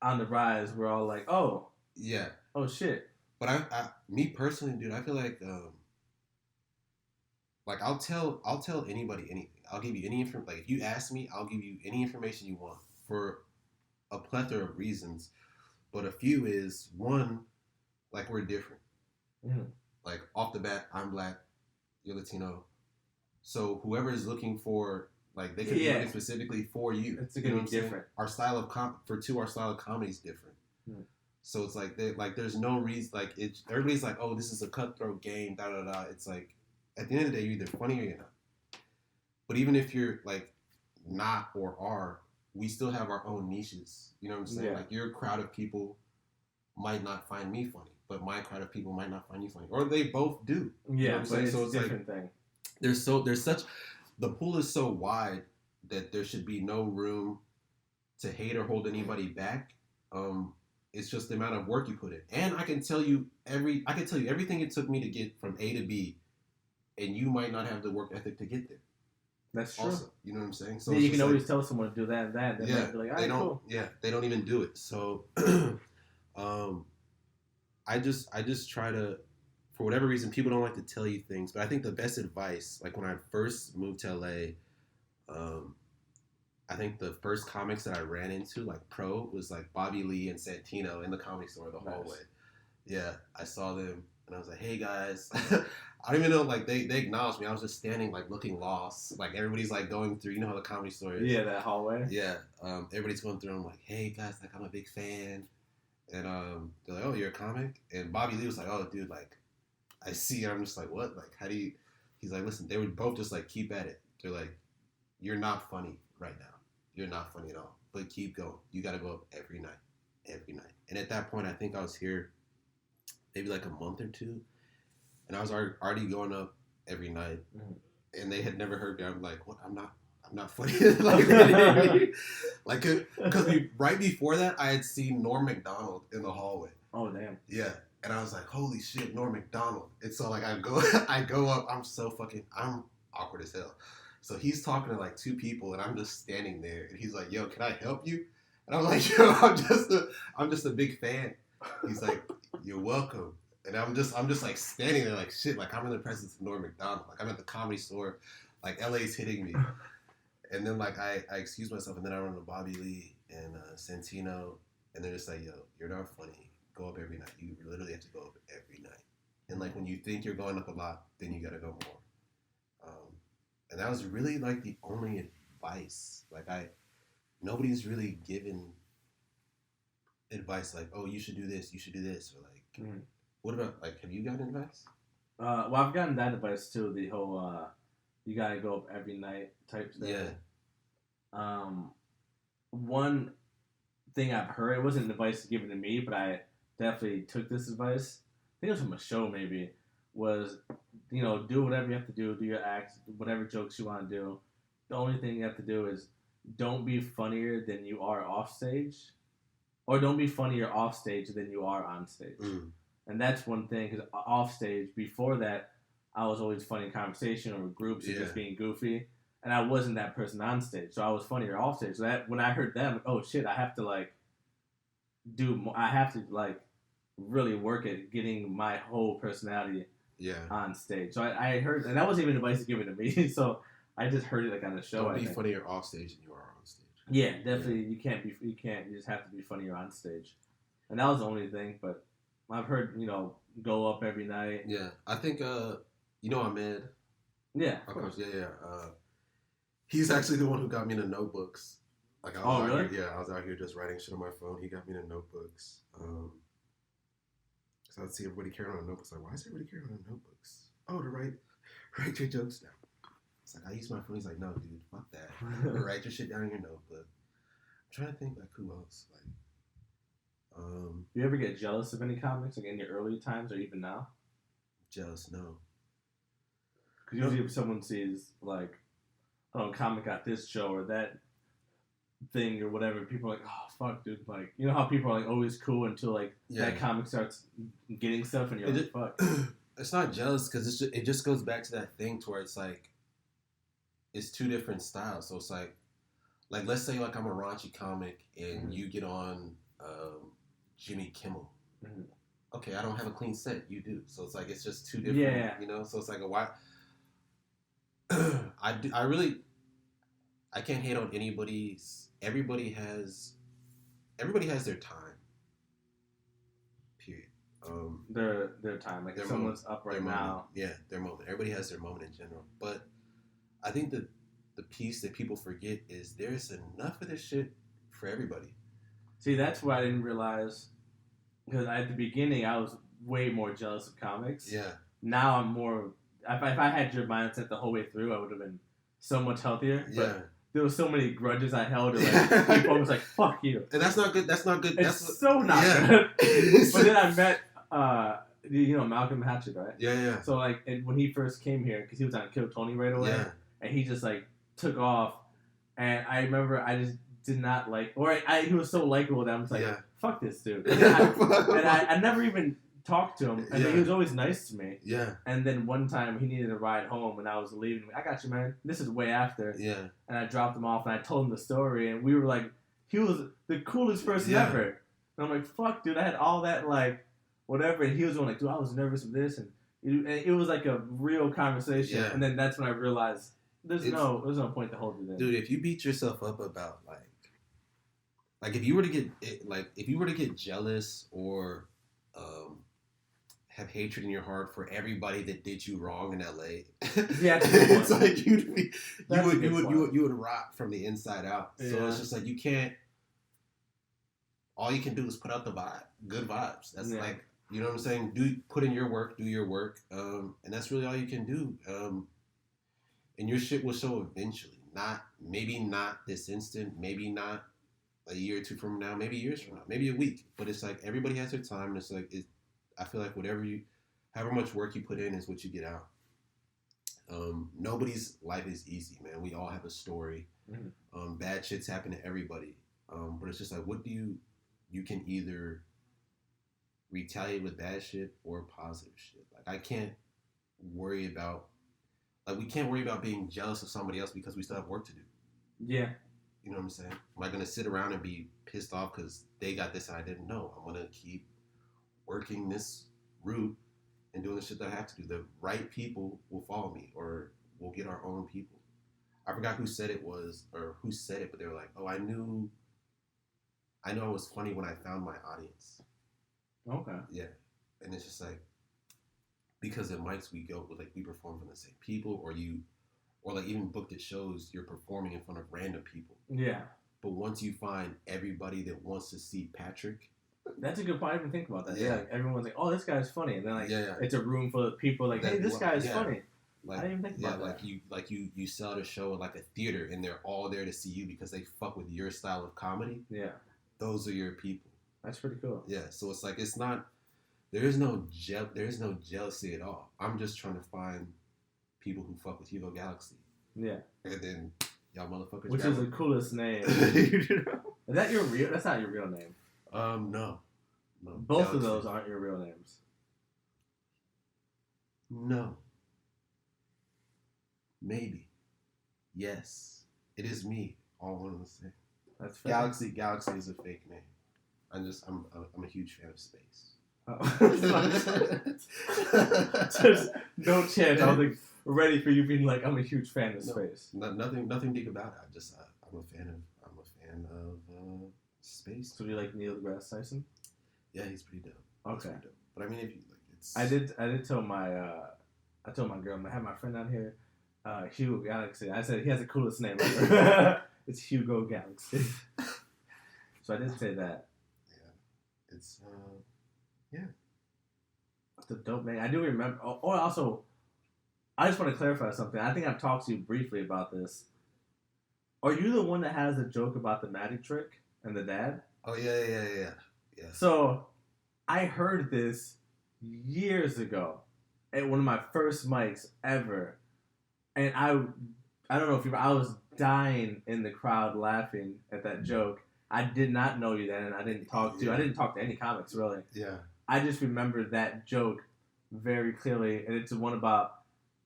on the rise, we're all like, oh, yeah, oh shit. But me personally, dude, I feel like I'll tell anybody anything. I'll give you any information. Like if you ask me, I'll give you any information you want for a plethora of reasons. But a few is one, like we're different. Mm-hmm. Like off the bat, I'm black, you're Latino. So whoever is looking for, like they could be looking specifically for you. It's gonna be different. Our style of our style of comedy is different. Mm. So it's like there's no reason like it. Everybody's like, oh, this is a cutthroat game. Da da da. It's like at the end of the day, you're either funny or you're not. But even if you're like not or are, we still have our own niches. You know what I'm saying? Yeah. Like your crowd of people might not find me funny, but my crowd of people might not find you funny, or they both do. Yeah, you know what I'm saying? It's so a different thing. There's such the pool is so wide that there should be no room to hate or hold anybody back. It's just the amount of work you put in, and I can tell you everything it took me to get from A to B, and you might not have the work ethic to get there. That's true. Also, you know what I'm saying? So yeah, you can always tell someone to do that and that. They might be like, all right, cool. Yeah, they don't even do it. So, I just try to, for whatever reason, people don't like to tell you things. But I think the best advice, like when I first moved to LA, I think the first comics that I ran into, like pro, was like Bobby Lee and Santino in the Comedy Store, the hallway. Yeah, I saw them. And I was like, hey, guys. I don't even know, like, they acknowledged me. I was just standing, like, looking lost. Like, everybody's, like, going through, you know how the Comedy Store is? Yeah, that hallway. Yeah. Everybody's going through. I'm like, hey, guys, like, I'm a big fan. And they're like, oh, you're a comic? And Bobby Lee was like, oh, dude, like, I see. I'm just like, what? Like, how do you... He's like, listen, they would both just, like, keep at it. They're like, you're not funny right now. You're not funny at all. But keep going. You got to go up every night. Every night. And at that point, I think I was here maybe like a month or two, and I was already going up every night, and they had never heard me. I'm like, what? I'm not funny. Like, because right before that, I had seen Norm Macdonald in the hallway. Oh damn. Yeah, and I was like, holy shit, Norm Macdonald. And so like I go up. I'm awkward as hell. So he's talking to like two people, and I'm just standing there, and he's like, yo, can I help you? And I'm like, yo, I'm just a big fan. He's like, you're welcome. And I'm just like standing there like shit, like I'm in the presence of Norm Macdonald. Like I'm at the Comedy Store, like LA's hitting me. And then like I excuse myself, and then I run to Bobby Lee and Santino, and they're just like, yo, you're not funny. Go up every night. You literally have to go up every night. And like when you think you're going up a lot, then you gotta go more. And that was really like the only advice. Like nobody's really given advice like, oh, you should do this, or like, what about, like, have you gotten advice? Well, I've gotten that advice too, the whole, you gotta go up every night type thing. Yeah. One thing I've heard, it wasn't advice given to me, but I definitely took this advice, I think it was from a show maybe, was, you know, do whatever you have to do your acts, whatever jokes you want to do. The only thing you have to do is don't be funnier than you are off stage. Or don't be funnier off stage than you are on stage. And that's one thing, because off stage, before that, I was always funny in conversation or with groups or just being goofy. And I wasn't that person on stage, so I was funnier off stage. So that when I heard them, oh shit, I have to like really work at getting my whole personality on stage. So I heard, and that wasn't even advice given to me, so I just heard it like on the show. Don't be funnier off stage than you are on stage. Yeah, definitely. Yeah. You just have to be funnier on stage. And that was the only thing, but I've heard, you know, go up every night. Yeah. I think, you know Ahmed? Yeah. Of course, yeah. He's actually the one who got me into notebooks. Like I was out here, I was out here just writing shit on my phone. He got me into notebooks. So I'd see everybody carrying on notebooks. Like, why is everybody carrying on notebooks? Oh, to write your jokes down. It's like, I use my phone. He's like, no, dude, fuck that. Write your shit down in your notebook. I'm trying to think, like, who else? Like, Do you ever get jealous of any comics, like in your early times or even now? Jealous, no. Because usually if someone sees, like, oh, comic got this show or that thing or whatever, people are like, oh, fuck, dude. Like, you know how people are, like, always cool until, like, that comic starts getting stuff and you're like, fuck. It's not jealous because it just goes back to that thing to where it's, like, it's two different styles. So it's, like let's say, like, I'm a raunchy comic and you get on Jimmy Kimmel. Mm-hmm. Okay, I don't have a clean set. You do. So it's, like, it's just two different, you know? So it's, like, why... I can't hate on anybody's. Everybody has their time. Period. Their time. Like, if someone's up right now. Yeah, their moment. Everybody has their moment in general. But I think the piece that people forget is there's enough of this shit for everybody. See, that's what I didn't realize. Because at the beginning, I was way more jealous of comics. Yeah. Now I'm more... If I had your mindset the whole way through, I would have been so much healthier. Yeah. But there was so many grudges I held. Or like, people was like, fuck you. And that's not good. That's not good. It's so not good. But then I met, Malcolm Hatchet, right? Yeah. So, like, when he first came here, because he was on Kill Tony right away. Yeah. And he just, like, took off. And I remember I just did not like... Or he was so likable that I was like, fuck this dude. And I never even... talked to him, and then he was always nice to me. Yeah. And then one time he needed a ride home, and I was leaving. I got you, man. This is way after. Yeah. And I dropped him off, and I told him the story, and we were like, he was the coolest person ever. And I'm like, fuck, dude, I had all that, like, whatever. And he was going like, dude, I was nervous with this, and it was like a real conversation. Yeah. And then that's when I realized there's no point to hold it in. Dude, if you beat yourself up about like if you were to get jealous or have hatred in your heart for everybody that did you wrong in LA. Yeah, it's like you would rot from the inside out. Yeah. So it's just like you can't. All you can do is put out the vibe, good vibes. That's like, you know what I'm saying. Put in your work, do your work, and that's really all you can do. And your shit will show eventually. Maybe not this instant, maybe not a year or two from now, maybe years from now, maybe a week. But it's like everybody has their time, and it's like I feel like however much work you put in is what you get out. Nobody's life is easy, man. We all have a story. Mm-hmm. Bad shit's happen to everybody. But it's just like, what do you can either retaliate with bad shit or positive shit. Like, I can't worry about, we can't worry about being jealous of somebody else because we still have work to do. Yeah. You know what I'm saying? Am I going to sit around and be pissed off because they got this and I didn't know? I'm going to keep working this route and doing the shit that I have to do. The right people will follow me, or we'll get our own people. I forgot who said it, but they were like, oh, I knew I was funny when I found my audience. Okay. Yeah. And it's just like, because at mics we go, we perform from the same people, or even booked at shows, you're performing in front of random people. Yeah. But once you find everybody that wants to see Patrick. That's a good point. I didn't think about that. Yeah. Everyone's like, oh, this guy's funny. And then it's a room full of people like, hey, this guy's funny. I didn't even think about that. You sell the show at a theater and they're all there to see you because they fuck with your style of comedy. Yeah. Those are your people. That's pretty cool. Yeah. So it's it's not, there's no jealousy at all. I'm just trying to find people who fuck with Hugo Galaxy. Yeah. And then y'all motherfuckers. Which is the coolest name. Is that your real? That's not your real name. No. Both Galaxy. Of those aren't your real names. No. Maybe. Yes. It is me. All one and the same. That's fake. Galaxy is a fake name. I'm a huge fan of space. Oh. There's no chance. I was ready for you being like, I'm a huge fan of space. Nothing deep about it. I'm a fan of space. So do you like Neil deGrasse Tyson? Yeah, he's pretty dope. Okay. Pretty dope. But I mean, if you it's. I did tell my I told my girl, I had my friend out here, Hugo Galaxy. I said he has the coolest name ever. It's Hugo Galaxy. So I did say that. Yeah. It's yeah. It's a dope name. I do remember. Oh, also, I just want to clarify something. I think I've talked to you briefly about this. Are you the one that has the joke about the magic trick and the dad? Oh yeah. Yeah. So I heard this years ago at one of my first mics ever, and I don't know if I was dying in the crowd laughing at that joke. I did not know you then, and I didn't talk to any comics really. Yeah. I just remember that joke very clearly, and it's one about.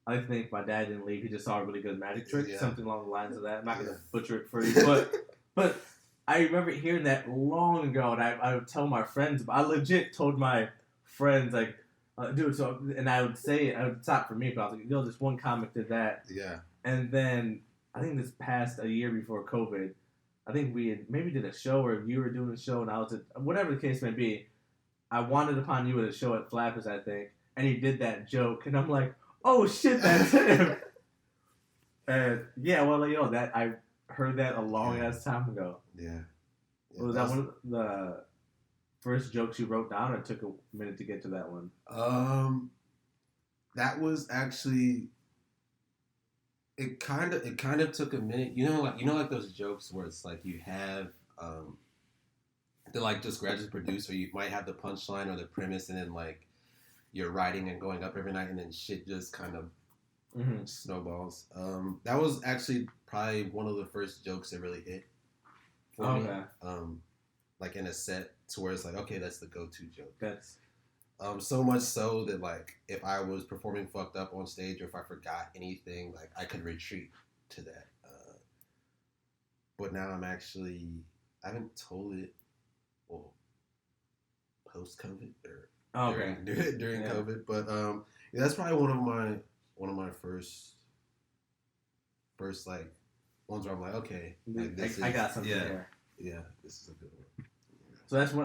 I think my dad didn't leave. He just saw a really good magic trick, something along the lines of that. I'm not gonna butcher it for you, but I remember hearing that long ago, and I would tell my friends. I legit told my friends like, dude. So, and I would say it. I would stop for me, but I was like, yo, this one comic did that. Yeah. And then I think this past a year before COVID, I think we had maybe did a show, or you were doing a show, and I was at whatever the case may be. I wanted upon you at a show at Flappers, I think, and he did that joke, and I'm like, oh shit, that's him. And yeah, well, you know that I heard that a long ass time ago. Yeah. Was that one of the first jokes you wrote down, or it took a minute to get to that one? That was actually. It kind of took a minute. You know, like those jokes where it's like you have they're like just graduate producer. You might have the punchline or the premise, and then like you're writing and going up every night, and then shit just kind of snowballs. That was actually probably one of the first jokes that really hit for me. Like in a set to where it's like, okay, that's the go-to joke. That's so much so that like if I was performing fucked up on stage or if I forgot anything, like I could retreat to that. But now I haven't told it post-COVID or during COVID. But that's probably one of my first like ones where I'm like, okay, like, I got something here. Yeah, this is a good one. So that's my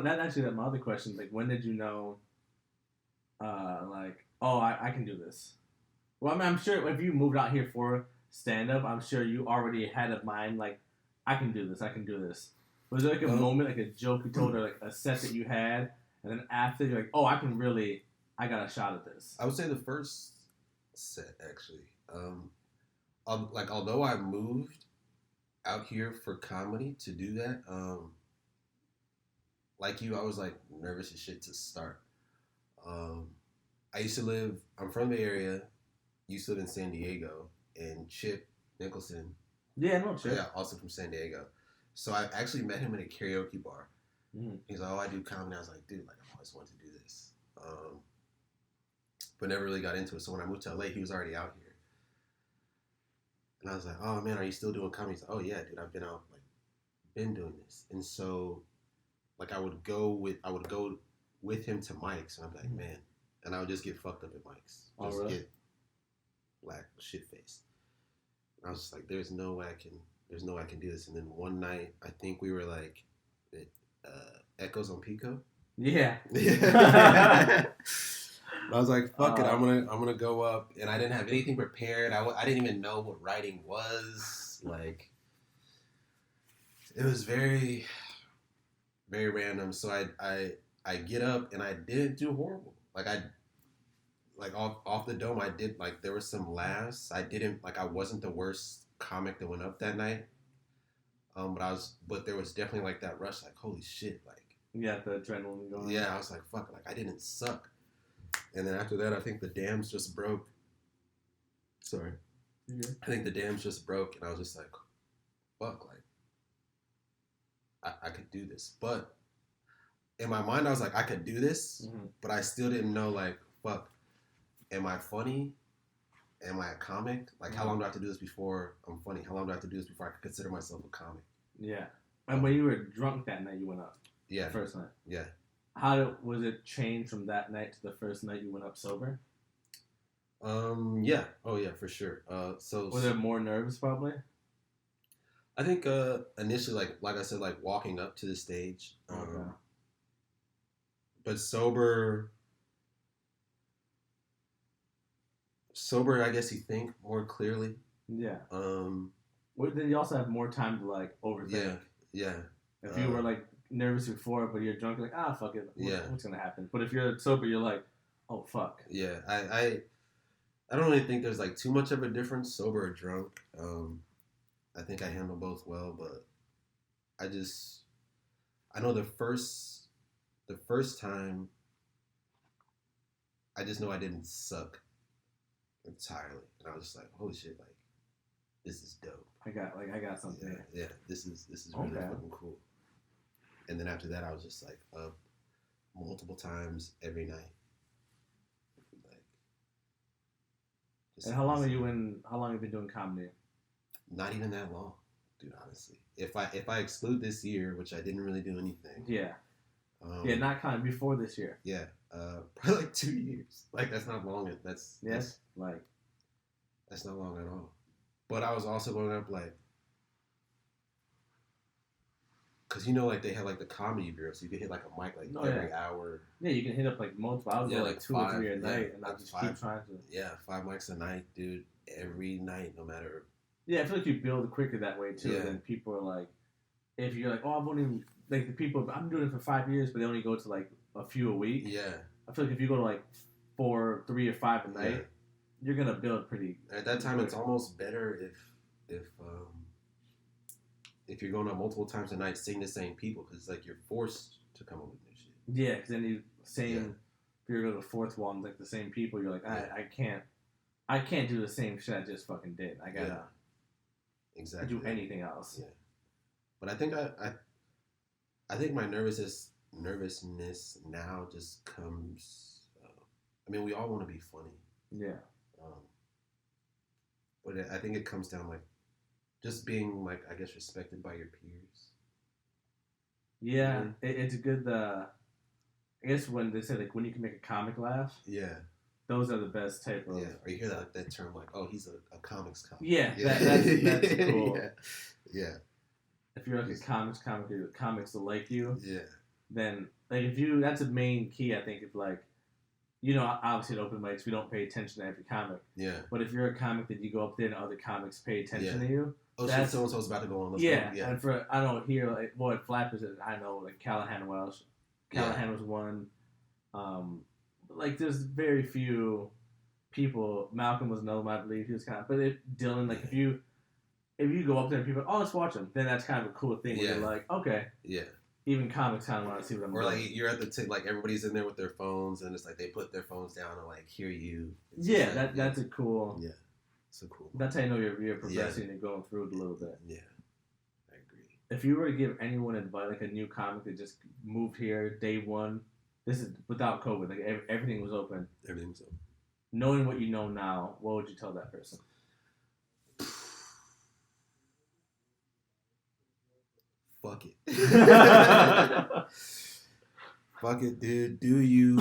other question. Like, when did you know? I can do this. Well, I mean, I'm sure if you moved out here for stand-up, I'm sure you already had a mind, like, I can do this. Was there, like, a moment, like, a joke you told, or, like, a set that you had, and then after, you're like, I got a shot at this? I would say the first set, actually. Although I moved out here for comedy to do that, like you, I was, like, nervous as shit to start. I'm from the area, used to live in San Diego, and Chip Nicholson. Yeah, no Chip. Yeah, also from San Diego. So I actually met him in a karaoke bar. He's like, I do comedy. I was like, dude, like, I've always wanted to do this. But never really got into it. So when I moved to LA, he was already out here. And I was like, oh man, are you still doing comedy? He's like, oh yeah, dude, I've been doing this. And so, like, I would go with him to mics, and I'd be like, man, and I would just get fucked up at mics, get black shit faced. And I was just like, there's no way I can do this. And then one night, I think we were like, Echoes on Pico. Yeah. I was like, fuck it, I'm gonna go up, and I didn't have anything prepared. I didn't even know what writing was. Like, it was very, very random. So I get up, and I didn't do horrible. Like off the dome, I did, like, there were some laughs. I wasn't the worst comic that went up that night. But there was definitely like that rush, like, holy shit, like. Yeah, the adrenaline going. Yeah, I was like, fuck, like, I didn't suck. And then after that, I think the dams just broke. Sorry. Yeah. I think the dams just broke, and I was just like, fuck, like, I could do this. But in my mind, I was like, I could do this, but I still didn't know, like, fuck, am I funny? Am I a comic? Like, how long do I have to do this before I'm funny? How long do I have to do this before I can consider myself a comic? Yeah. And when you were drunk that night, you went up. Yeah. The first night. Yeah. Was it change from that night to the first night you went up sober? Yeah. Oh, yeah, for sure. Was there more nerves, probably? I think initially, like I said, like, walking up to the stage. Okay. But sober, I guess you think more clearly. Yeah. Then you also have more time to, like, overthink. Yeah. If you were, like, nervous before, but you're drunk, you're like, fuck it. What's gonna happen? But if you're sober, you're like, oh, fuck. Yeah. I don't really think there's, like, too much of a difference, sober or drunk. I think I handle both well, but I know the first the first time, I just know I didn't suck entirely, and I was just like, holy shit, like this is dope. I got something. Yeah, this is really fucking cool. And then after that, I was just like up multiple times every night. Like, and how long have you been doing comedy? Not even that long, dude. Honestly, if I exclude this year, which I didn't really do anything. Yeah. Not kind of before this year. Yeah. Probably like 2 years. Like that's not long. That's not long at all. But I was also going up like, cause like they had like the comedy bureau, so you could hit like a mic like every hour. Yeah, you can hit up like multiple. I would go like 2 or 3 a night, and I just keep trying to. Yeah, 5 mics a night, dude. Every night, no matter. Yeah, I feel like you build quicker that way too. Than people are like, if you're like, oh, I've only like the people I'm doing it for 5 years, but they only go to like a few a week. Yeah. I feel like if you go to like 4, 3 or 5 a night, you're gonna build pretty. At that time, it's almost better if you're going out multiple times a night, seeing the same people, because like you're forced to come up with new shit. Yeah, because then if you're going to the fourth one, like the same people, you're like, I can't do the same shit I just fucking did. I gotta do anything else. Yeah, but I think I think my nervousness now just comes. I mean, we all want to be funny. Yeah. But I think it comes down like just being like, I guess, respected by your peers. Yeah, it's a good. I guess when they say like when you can make a comic laugh. Yeah. Those are the best type of. Yeah, or you hear that term like, oh, he's a comics comic. Yeah, that's cool. Yeah. If you're like a comics comic, or comics will like you. Yeah. Then like if you, that's a main key. I think if like, obviously at open mics we don't pay attention to every comic. Yeah. But if you're a comic that you go up there and other comics pay attention to you. Oh, that's so and so's about to go on. Let's go. Yeah. And for I don't hear like what Flappers is. I know like Callahan Welsh. Callahan was one. Like there's very few people. Malcolm was another one, I believe. He was kind of, but Dylan, like if you go up there and people, oh, let's watch him, then that's kind of a cool thing where you're like, okay, yeah. Even comics kind of want to see what I'm doing. Or like you're at the like everybody's in there with their phones, and it's like they put their phones down and like hear you. It's that's a cool. Yeah, it's a cool. That's how you know you're progressing and going through it a little bit. Yeah, I agree. If you were to give anyone advice, like a new comic that just moved here day one. This is without COVID. Like everything was open. Everything was open. Knowing what you know now, what would you tell that person? Fuck it. Fuck it, dude. Do you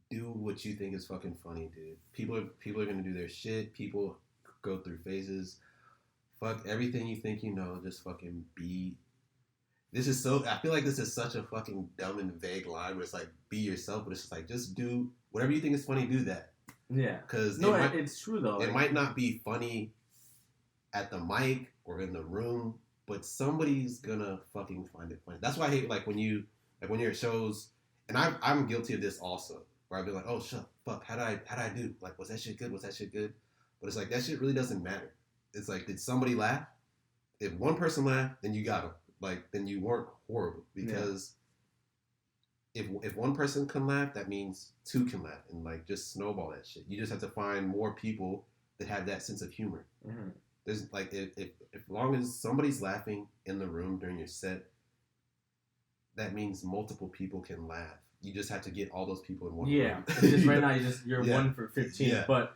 do what you think is fucking funny, dude. People are gonna do their shit. People go through phases. Fuck everything you think you know. Just fucking be. I feel like this is such a fucking dumb and vague line where it's like, be yourself, but it's just like, just do whatever you think is funny, do that. Yeah. Because it's true though. It might not be funny at the mic or in the room, but somebody's gonna fucking find it funny. That's why I hate like when you're at shows, and I'm guilty of this also, where I've been like, oh fuck, how'd I do? Like, was that shit good? But it's like that shit really doesn't matter. It's like, did somebody laugh? If one person laughed, then you got them. Like, then you weren't horrible. Because if one person can laugh, that means two can laugh. And, like, just snowball that shit. You just have to find more people that have that sense of humor. Mm-hmm. There's, like, if long as somebody's laughing in the room during your set, that means multiple people can laugh. You just have to get all those people in one room. Yeah. Just right now, you're 1 for 15. Yeah. But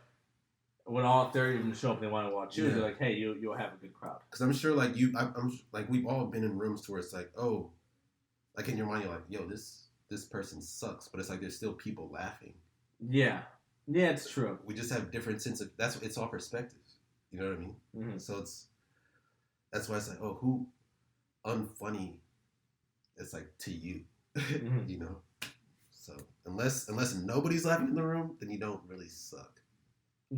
when all 30 of them show up, they want to watch you. They're like, "Hey, you'll have a good crowd." Because I'm sure, like I'm like we've all been in rooms where it's like, oh, like in your mind, you're like, "Yo, this person sucks," but it's like there's still people laughing. Yeah, it's true. We just have different sense of it's all perspective. You know what I mean? Mm-hmm. So that's why it's like, oh, who unfunny? It's like to you, mm-hmm. You know. So unless nobody's laughing in the room, then you don't really suck.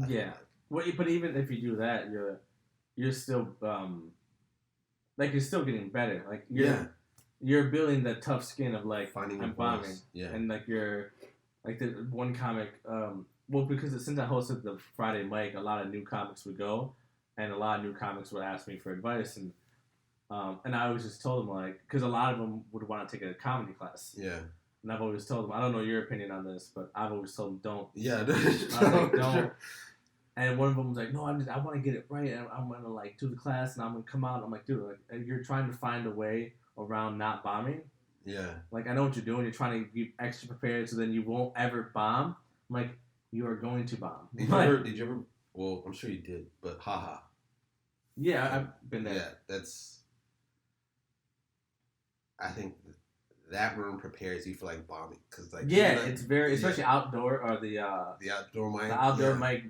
Yeah. Well, but even if you do that, you're still like you're still getting better. Like you're building that tough skin of like finding I'm bombing. Yeah. And like you're like the one comic. Well, because since I hosted the Friday mic, a lot of new comics would go, and a lot of new comics would ask me for advice, and I always just told them, like, because a lot of them would want to take a comedy class. Yeah. And I've always told them, I don't know your opinion on this, but I've always told them, don't. Yeah. Don't. And one of them was like, no, I want to get it right, and I'm going to, like, do the class, and I'm going to come out, and I'm like, dude, like, you're trying to find a way around not bombing. Yeah. Like, I know what you're doing. You're trying to be extra prepared so then you won't ever bomb. I'm like, you are going to bomb. Did you ever, well, I'm sure you did, but haha. Yeah, I've been there. Yeah, that's, I think that room prepares you for, like, bombing. Cause, like, it's very, especially outdoor, or the outdoor mic. The outdoor mic,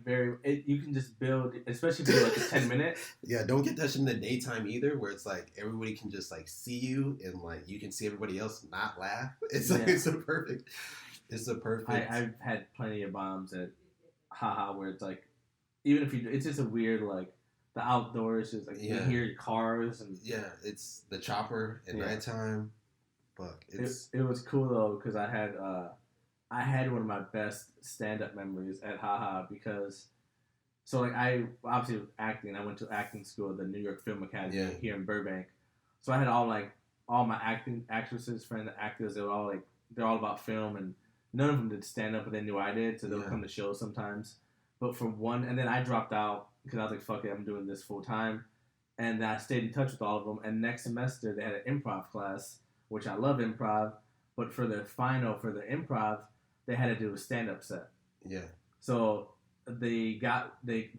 you can just build, especially for like a 10-minute. Yeah, don't get that shit in the daytime either, where it's like everybody can just like see you and like you can see everybody else not laugh. It's like it's a perfect. I've had plenty of bombs at haha where it's like, even if it's just a weird, like, the outdoors, just like you hear your cars and it's the chopper at nighttime. But it was cool though, because I had one of my best stand-up memories at haha, because so like I obviously was acting. I went to acting school at the New York Film Academy here in Burbank. So I had all my actresses, friends, actors. They're all about film, and none of them did stand-up, but they knew I did, so they'll come to shows sometimes. But for one, and then I dropped out because I was like, fuck it, I'm doing this full time. And I stayed in touch with all of them. And next semester they had an improv class, which I love improv, but for the final, for the improv, they had to do a stand-up set. Yeah. So they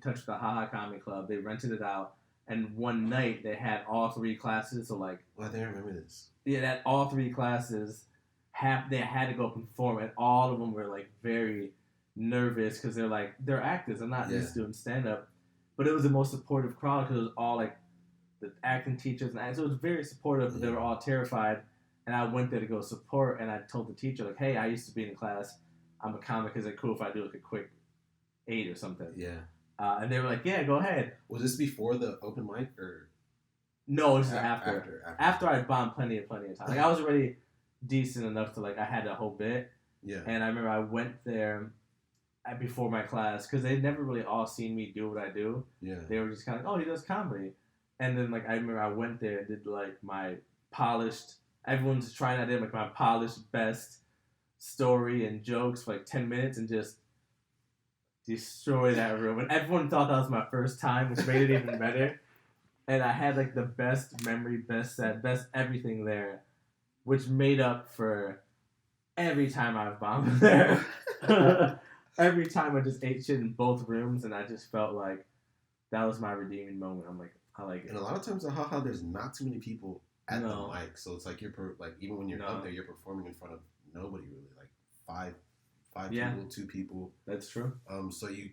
touched the Haha Comedy Club, they rented it out, and one night they had all 3 classes, so like... Well, I think I remember this. Yeah, that all 3 classes, they had to go up and perform, and all of them were like very nervous, because they're actors, I'm not used to doing stand-up, but it was the most supportive crowd, because it was all like the acting teachers, and so it was very supportive, but they were all terrified. And I went there to go support, and I told the teacher, like, hey, I used to be in the class. I'm a comic. Is it cool if I do like a quick 8 or something? Yeah. And they were like, yeah, go ahead. Was this before the open mic or? No, this is after. After I bombed plenty of time. Like, I was already decent enough to, like, I had a whole bit. Yeah. And I remember I went there before my class, because they'd never really all seen me do what I do. Yeah. They were just kind of like, oh, he does comedy. And then, like, I remember I went there and did, like, my polished... Everyone's trying, I did like my polished best story and jokes for like 10 minutes and just destroy that room. And everyone thought that was my first time, which made it even better. And I had like the best memory, best set, best everything there, which made up for every time I've bombed there. Every time I just ate shit in both rooms, and I just felt like that was my redeeming moment. I'm like, I like it. And a lot of times at haha, there's not too many people at the mic, so it's like even when you're up there, you're performing in front of nobody really, like five people, 2 people. That's true. So you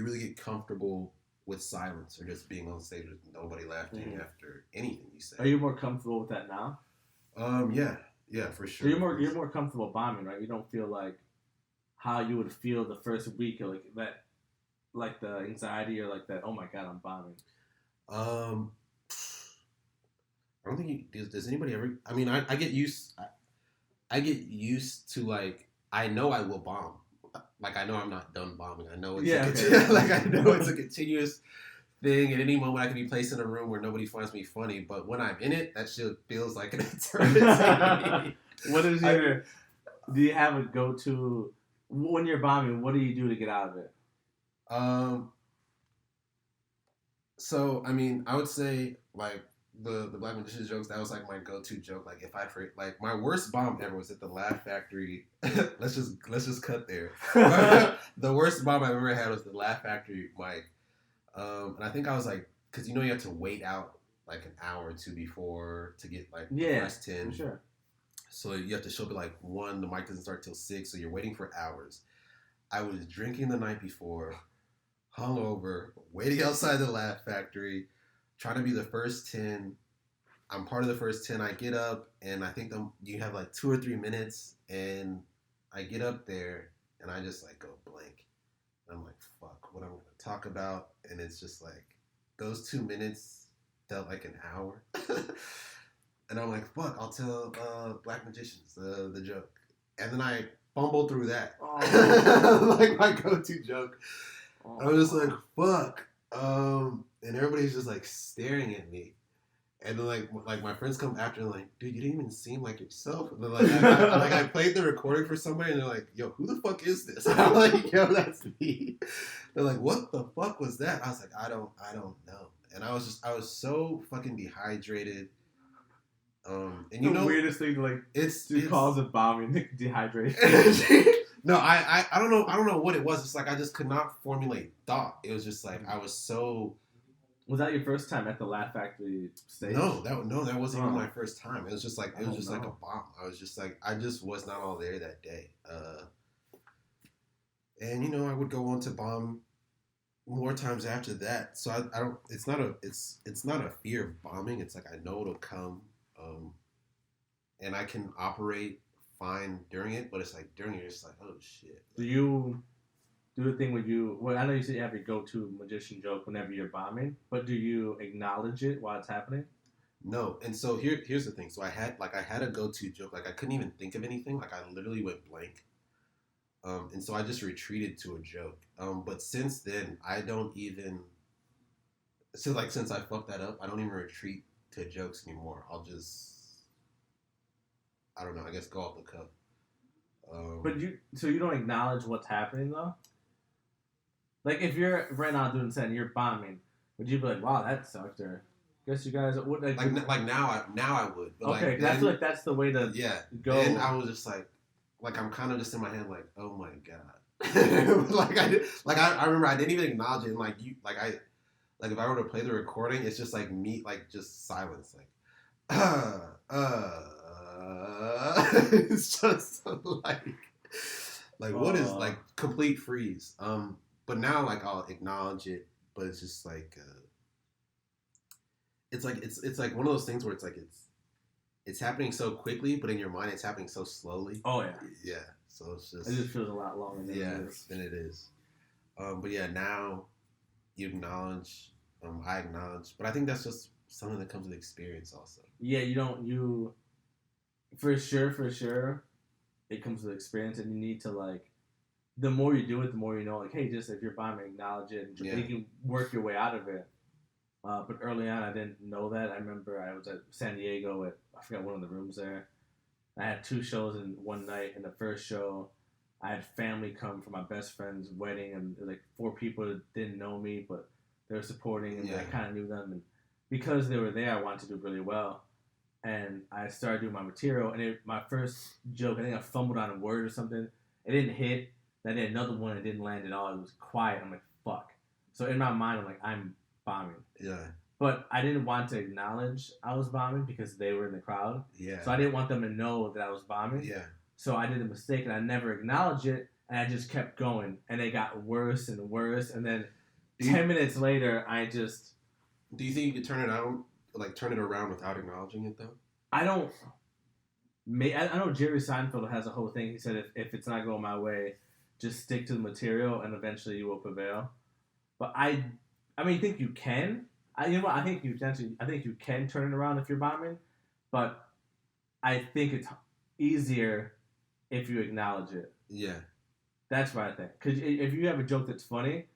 really get comfortable with silence or just being on stage with nobody laughing after anything you say. Are you more comfortable with that now? Yeah, for sure. So you're more comfortable bombing, right? You don't feel like how you would feel the first week, or like that, like the anxiety, or like that. Oh my god, I'm bombing. I don't think does anybody ever. I mean, I get used. I get used to, like, I know I will bomb. Like, I know I'm not done bombing. I know it's like I know it's a continuous thing. At any moment, I can be placed in a room where nobody finds me funny. But when I'm in it, that shit feels like an eternity. What is your? Do you have a go-to when you're bombing? What do you do to get out of it? So I mean, I would say like. The Black Magician jokes, that was like my go-to joke. Like if like my worst bomb ever was at the Laugh Factory. let's just cut there. The worst bomb I've ever had was the Laugh Factory mic. And I think I was like, because you have to wait out like an hour or 2 before to get like the first 10. For sure. So you have to show up at like 1. The mic doesn't start till 6, so you're waiting for hours. I was drinking the night before, hungover, waiting outside the Laugh Factory. Trying to be the first 10. I'm part of the first 10. I get up, and I think you have like 2 or 3 minutes, and I get up there, and I just like go blank. I'm like, fuck, what I'm going to talk about? And it's just like, those 2 minutes felt like an hour. And I'm like, fuck, I'll tell Black Magicians the joke. And then I fumbled through that. Like my go-to joke. I was just like, fuck. and everybody's just like staring at me. And then like my friends come after and like, dude, you didn't even seem like yourself. And then I played the recording for somebody and they're like, yo, who the fuck is this? And I'm like, yo, that's me. They're like, what the fuck was that? I was like, I don't know. And I was so fucking dehydrated. And you know, the weirdest thing, like it's cause of bombing, dehydration. No, I don't know what it was. It's like I just could not formulate thought. It was just like I was so. Was that your first time at the Laugh Factory stage? No, that wasn't even my first time. It was just like like a bomb. I was just like I just was not all there that day. And you know I would go on to bomb more times after that. So I don't. It's not a fear of bombing. It's like I know it'll come, and I can operate fine during it. But it's like during it, it's like oh shit. Do you do the thing where well, I know you said you have your go-to magician joke whenever you're bombing, but do you acknowledge it while it's happening? No, and so here's the thing. So I had a go-to joke. Like I couldn't even think of anything. Like I literally went blank. And so I just retreated to a joke. But since then, I don't even. So since I fucked that up, I don't even retreat to jokes anymore. I'll just. I don't know. I guess go off the cuff. But you don't acknowledge what's happening though. Like, if you're right now doing set and you're bombing, would you be like, wow, that sucked? Or, guess you guys would like now I would. But okay, I feel like that's the way to go. And I was just like I'm kind of just in my head like, oh my god. I remember I didn't even acknowledge it. And if I were to play the recording, it's just like me, like just silence, like, it's just like what is like complete freeze. But now, like, I'll acknowledge it, but it's just like, it's like one of those things where it's happening so quickly, but in your mind, it's happening so slowly. Oh yeah, yeah. So it just feels a lot longer than it is. But yeah, now you acknowledge, I acknowledge, but I think that's just something that comes with experience, also. Yeah, for sure, it comes with experience, and you need to like. The more you do it, the more you know. Like, hey, just if you're bombing, acknowledge it, and you can work your way out of it. But early on, I didn't know that. I remember I was at San Diego I forgot one of the rooms there. I had 2 shows in one night. In the first show, I had family come for my best friend's wedding, and like 4 people that didn't know me, but they were supporting, and I kind of knew them. And because they were there, I wanted to do really well. And I started doing my material, and my first joke, I think I fumbled on a word or something. It didn't hit. Then I did another one, it didn't land at all. It was quiet. I'm like, fuck. So in my mind, I'm like, I'm bombing. Yeah. But I didn't want to acknowledge I was bombing because they were in the crowd. Yeah. So I didn't want them to know that I was bombing. Yeah. So I did a mistake, and I never acknowledged it, and I just kept going. And it got worse and worse. And then 10 minutes later, I just... Do you think you could turn it around without acknowledging it, though? I don't... I know Jerry Seinfeld has a whole thing. He said, if it's not going my way... Just stick to the material, and eventually you will prevail. But I think you can. I think you can turn it around if you're bombing. But I think it's easier if you acknowledge it. Yeah. That's what I think. Because if you have a joke that's funny,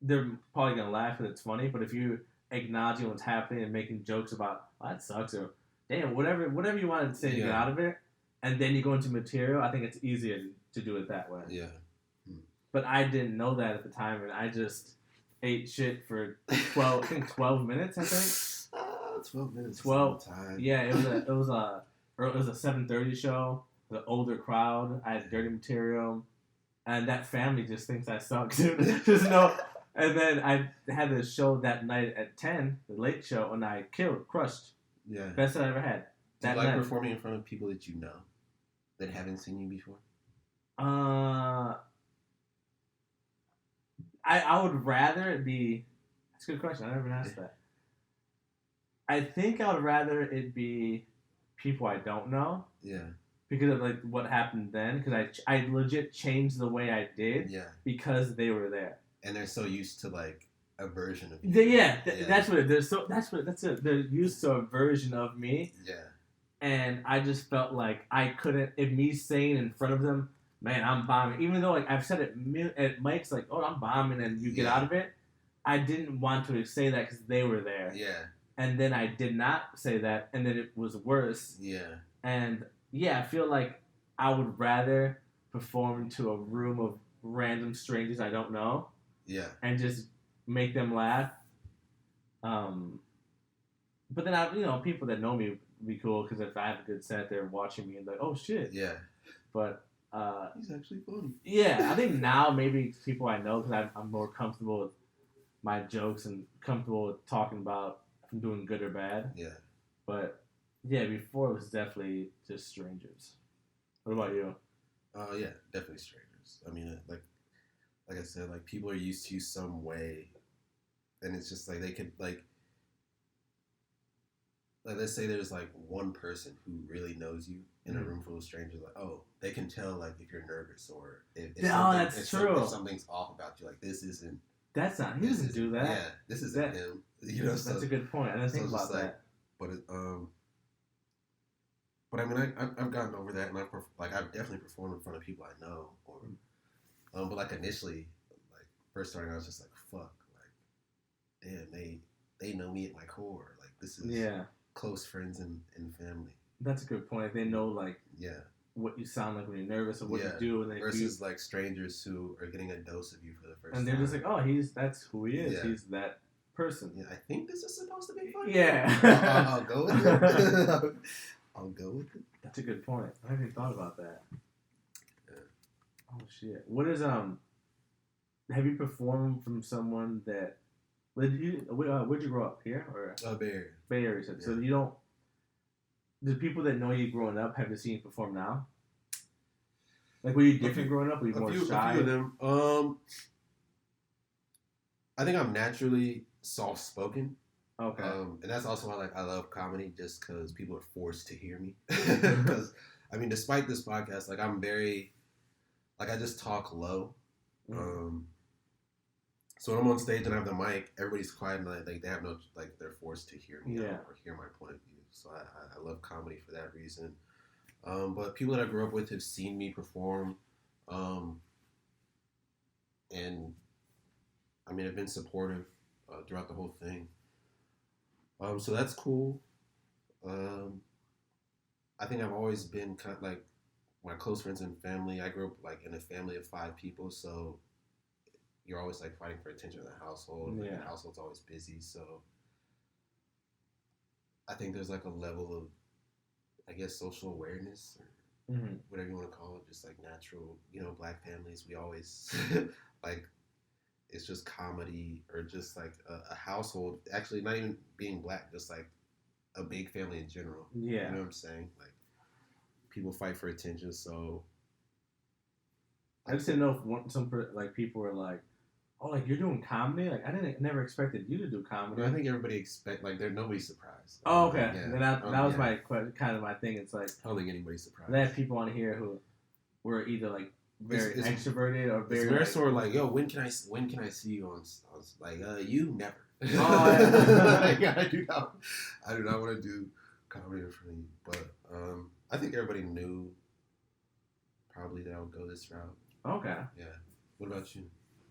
they're probably gonna laugh because it's funny. But if you acknowledging what's happening and making jokes about that sucks or damn whatever you wanted to say to get out of it, and then you go into material, I think it's easier to do it that way. Yeah. But I didn't know that at the time, and I just ate shit for 12 minutes, I think. 12 minutes. 12. Yeah, it was a 7:30 show. The older crowd. I had dirty material, and that family just thinks I suck. Just no. And then I had the show that night at 10, the late show, and I crushed. Yeah. Best I ever had. Do you like performing in front of people that you know, that haven't seen you before? I would rather it be... That's a good question. I never asked that. I think I would rather it be people I don't know. Yeah. Because of like what happened then. Because I legit changed the way I did. Yeah. Because they were there. And they're so used to like a version of you. That's what it is. That's it. They're used to a version of me. Yeah. And I just felt like I couldn't... If me saying in front of them... Man, I'm bombing. Even though like I've said it at mics, like, oh, I'm bombing, and you get out of it. I didn't want to say that because they were there. Yeah. And then I did not say that, and then it was worse. Yeah. And I feel like I would rather perform to a room of random strangers I don't know. Yeah. And just make them laugh. But then people that know me would be cool because if I have a good set, they're watching me and like, oh shit. Yeah. But he's actually funny. Yeah, I think now maybe people I know because I'm more comfortable with my jokes and comfortable with talking about if I'm doing good or bad. Yeah. But yeah, before it was definitely just strangers. What about you? Yeah, definitely strangers. I mean, like I said, like people are used to you some way, and it's just like they could like let's say there's like one person who really knows you in a room full of strangers. Like, oh, they can tell like if you're nervous or if that's true. If something's off about you. Like this isn't. That's not. He doesn't do that. Yeah, this isn't him. You know, that's a good point. I didn't think about that. But but I mean, I've gotten over that, and I've definitely performed in front of people I know. Or, but like initially, like first starting, I was just like, fuck, like, damn, they know me at my core. Like this is close friends and family. That's a good point. They know like what you sound like when you're nervous or what you do, and versus like strangers who are getting a dose of you for the first time. And they're just like, oh, that's who he is. Yeah. He's that person. Yeah, I think this is supposed to be fun. Yeah. I'll go with it. I'll go with it. That's a good point. I haven't even thought about that. Yeah. Oh shit. What is have you performed from someone that where'd you grow up? Here or Bay Area. Bay Area. So you don't. The people that know you growing up have you seen you perform now? Like, were you different growing up? Were you more shy? A few of them. I think I'm naturally soft-spoken. Okay. And that's also why I love comedy, just because people are forced to hear me. Because I mean, despite this podcast, like I'm very, like I just talk low. So when I'm on stage and I have the mic, everybody's quiet and like they have no they're forced to hear me or hear my point of view. So I love comedy for that reason. But people that I grew up with have seen me perform, and I mean have been supportive throughout the whole thing. So that's cool. I think I've always been kind of like my close friends and family. I grew up like in a family of 5 people, so you're always like fighting for attention in the household. Yeah. The household's always busy, so I think there's like a level of, I guess, social awareness or whatever you want to call it, just like natural, Black families. We always like it's just comedy or just like a household. Actually, not even being Black, just like a big family in general. Yeah, you know what I'm saying? Like people fight for attention. So I just didn't know if people were like, oh, like you're doing comedy? Like I never expected you to do comedy. I think everybody nobody's surprised. Oh, okay. Yeah. That was my kind of my thing. It's like I don't think anybody's surprised. They have people on here who were either like very extroverted or very. They're sort of like, yo, when can I see you on like you never. Oh, like, I do not want to do comedy in front of you, but I think everybody knew probably that I would go this route. Okay. Yeah. What about you?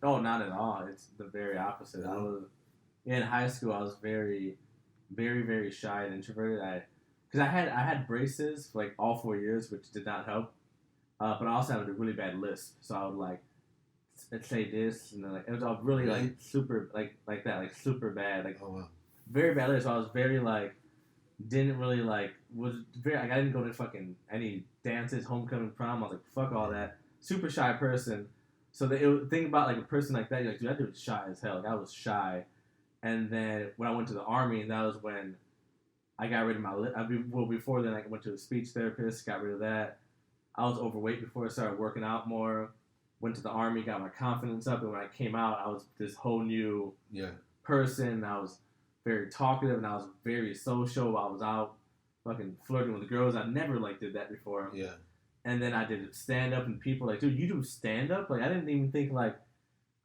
Oh, not at all. It's the very opposite. I was in high school. I was very, very, very shy and introverted. Because I had braces for like all 4 years, which did not help. But I also had a really bad lisp, so I would like say this, and then like it was all really like super like that, like super bad, like very bad lisp. So I was very like didn't really like was very like I didn't go to fucking any dances, homecoming, prom. I was like fuck all that. Super shy person. So think about like a person like that. You're like, dude, that dude was shy as hell. Like I was shy, and then when I went to the army, and that was when I got rid of my lip. Before then, I went to a speech therapist, got rid of that. I was overweight before I started working out more. Went to the army, got my confidence up, and when I came out, I was this whole new person. I was very talkative, and I was very social. I was out fucking flirting with girls. I never like did that before. Yeah. And then I did stand up, and people were like, dude, you do stand up? Like I didn't even think like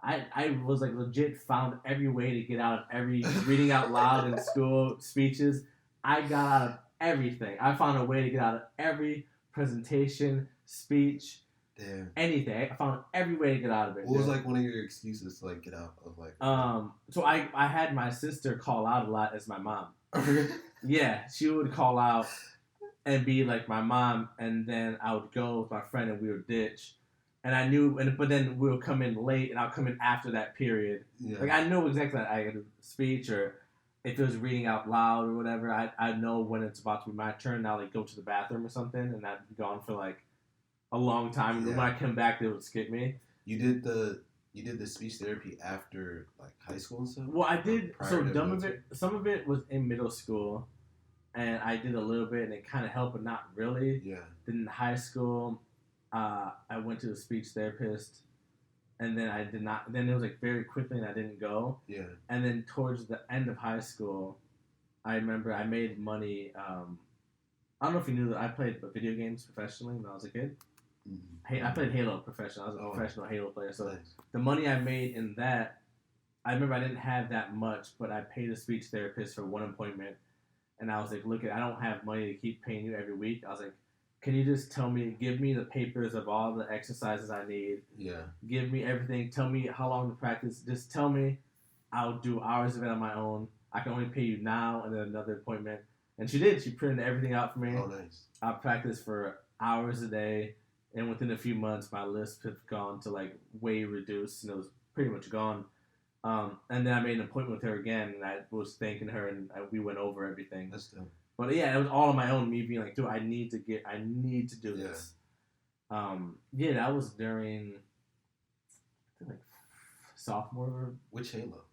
I was like legit found every way to get out of every reading out loud in school speeches. I got out of everything. I found a way to get out of every presentation, speech, Damn. Anything. I found every way to get out of it. What was like one of your excuses to like get out of like? So I had my sister call out a lot as my mom. Yeah, she would call out and be like my mom, and then I would go with my friend and we would ditch. And I knew, but then we would come in late, and I'll come in after that period. Yeah. Like I know exactly that I had a speech, or if it was reading out loud or whatever, I know when it's about to be my turn. I'll like go to the bathroom or something, and I'd be gone for like a long time. And when I come back, they would skip me. You did the speech therapy after like high school and stuff? Well, I did. So some of it was in middle school, and I did a little bit, and it kind of helped, but not really. Yeah. Then in high school, I went to a speech therapist, and then I did not. Then it was like very quickly, and I didn't go. Yeah. And then towards the end of high school, I remember I made money. I don't know if you knew that I played video games professionally when I was a kid. Mm-hmm. I played Halo professional. I was a professional Halo player. So the money I made in that, I remember I didn't have that much, but I paid a speech therapist for one appointment. And I was like, look, I don't have money to keep paying you every week. I was like, can you just give me the papers of all the exercises I need? Yeah. Give me everything. Tell me how long to practice. Just tell me. I'll do hours of it on my own. I can only pay you now and then another appointment. And she did. She printed everything out for me. Oh, nice. I practiced for hours a day. And within a few months, my list had gone to like way reduced, and it was pretty much gone. And then I made an appointment with her again, and I was thanking her, and we went over everything. That's dope. But yeah, it was all on my own. Me being like, dude, I need to do this. Yeah, that was during, I think like sophomore. Which Halo?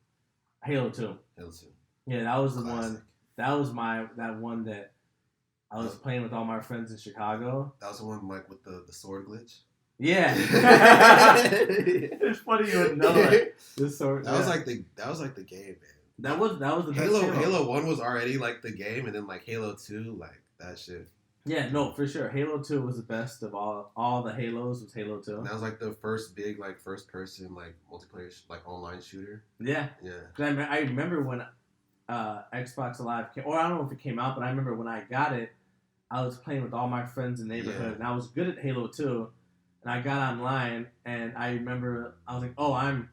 Halo 2. Halo 2. Yeah, that was the one. That was that one that I was playing with all my friends in Chicago. That was the one like with the sword glitch. Yeah. It's funny you wouldn't know that. This sword. That was like the game, man. That was the best Halo 1 was already like the game, and then like Halo 2, like that shit. Yeah, no, for sure. Halo 2 was the best of all the Halos was Halo 2. And that was like the first big like first person like multiplayer like online shooter. Yeah. Yeah. I remember when Xbox Live came, or I don't know if it came out, but I remember when I got it, I was playing with all my friends in the neighborhood, and I was good at Halo 2, and I got online, and I remember I was like, oh, I'm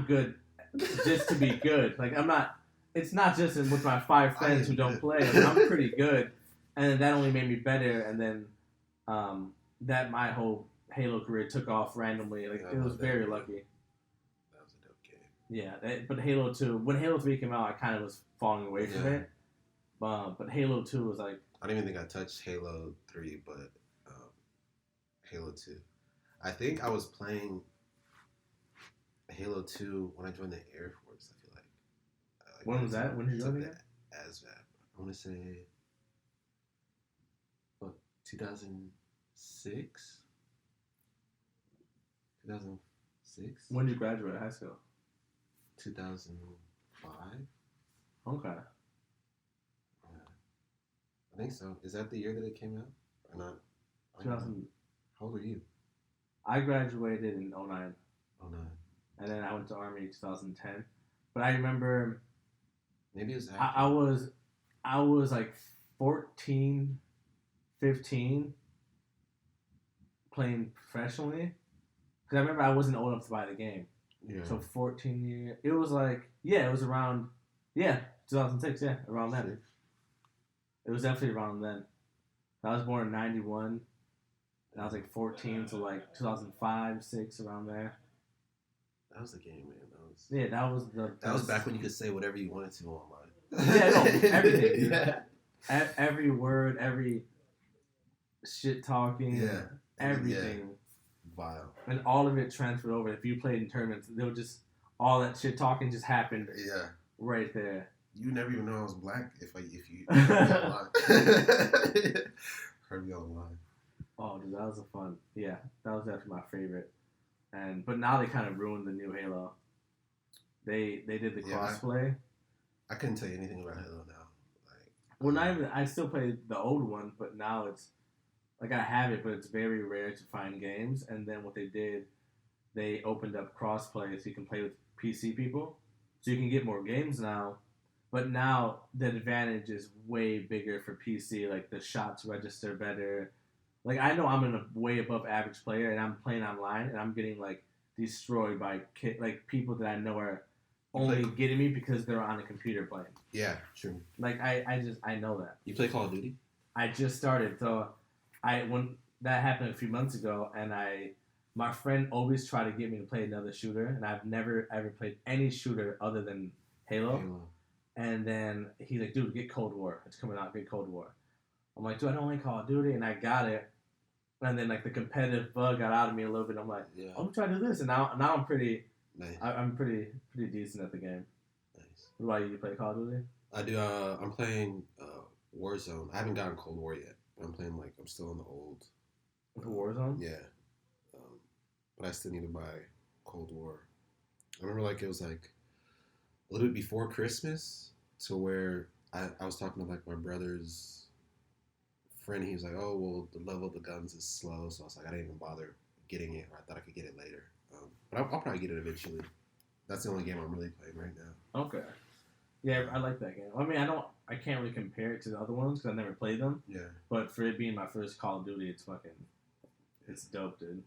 good just to be good. Like I'm not. It's not just with my 5 friends who don't play. Like, I'm pretty good, and that only made me better. And then that my whole Halo career took off randomly. Like it was very lucky. That was a dope game. Yeah, but Halo 2, when Halo 3 came out, I kind of was falling away from it. But Halo 2 was like. I don't even think I touched Halo 3, but Halo 2. I think I was playing Halo 2 when I joined the Air Force, I feel like. When was that? When did you join the ASVAB. I want to say, 2006? 2006? When did you graduate high school? 2005. Okay. I think so. Is that the year that it came out or not? 2000. How old were you? I graduated in 09. 09. And then I went to Army in 2010. But I remember. Maybe it was after. I was like 14, 15, playing professionally. Because I remember I wasn't old enough to buy the game. Yeah. So 14 years. It was like, it was around, 2006, around then. It was definitely around then. I was born in 91. And I was like 14 to like 2005, 6, around there. That was the game, man. That was That was back when you could say whatever you wanted to online. Everything. Yeah. Every word, every shit talking, everything. Yeah. Vile. And all of it transferred over. If you played in tournaments, they would just all that shit talking just happened. Yeah. Right there. You never even know I was black if you heard me online. Heard me online. Oh, dude, that was a fun. Yeah, that was definitely my favorite. But now they kind of ruined the new Halo. They did the crossplay. I couldn't tell you anything about Halo now. Well, not even. I still play the old one, but now it's like I have it, but it's very rare to find games. And then what they did, they opened up crossplay so you can play with PC people, so you can get more games now. But now the advantage is way bigger for PC. Like the shots register better. Like, I know I'm a way above average player, and I'm playing online, and I'm getting, like, destroyed by, people that I know are only getting me because they're on a computer playing. Yeah, true. Like, I know that. You play Call of Duty? I just started, so when that happened a few months ago, and my friend always tried to get me to play another shooter, and I've never ever played any shooter other than Halo. And then he's like, dude, get Cold War. It's coming out, get Cold War. I'm like, dude, I don't like Call of Duty, and I got it. And then, like, the competitive bug got out of me a little bit. I'm like, I'm trying to do this, and now I'm pretty nice. I'm pretty decent at the game. Nice. What about you? You play Call of Duty? I do. I'm playing Warzone. I haven't gotten Cold War yet. I'm playing, like, I'm still in the old Warzone. Yeah, but I still need to buy Cold War. I remember, like, it was like a little bit before Christmas, to where I was talking to, like, my brother's friend. He was like, oh, well, the level of the guns is slow, so I was like, I didn't even bother getting it, or I thought I could get it later. But I'll probably get it eventually. That's the only game I'm really playing right now. Okay. Yeah, I like that game. I mean, I can't really compare it to the other ones because I never played them. Yeah. But for it being my first Call of Duty, it's dope, dude.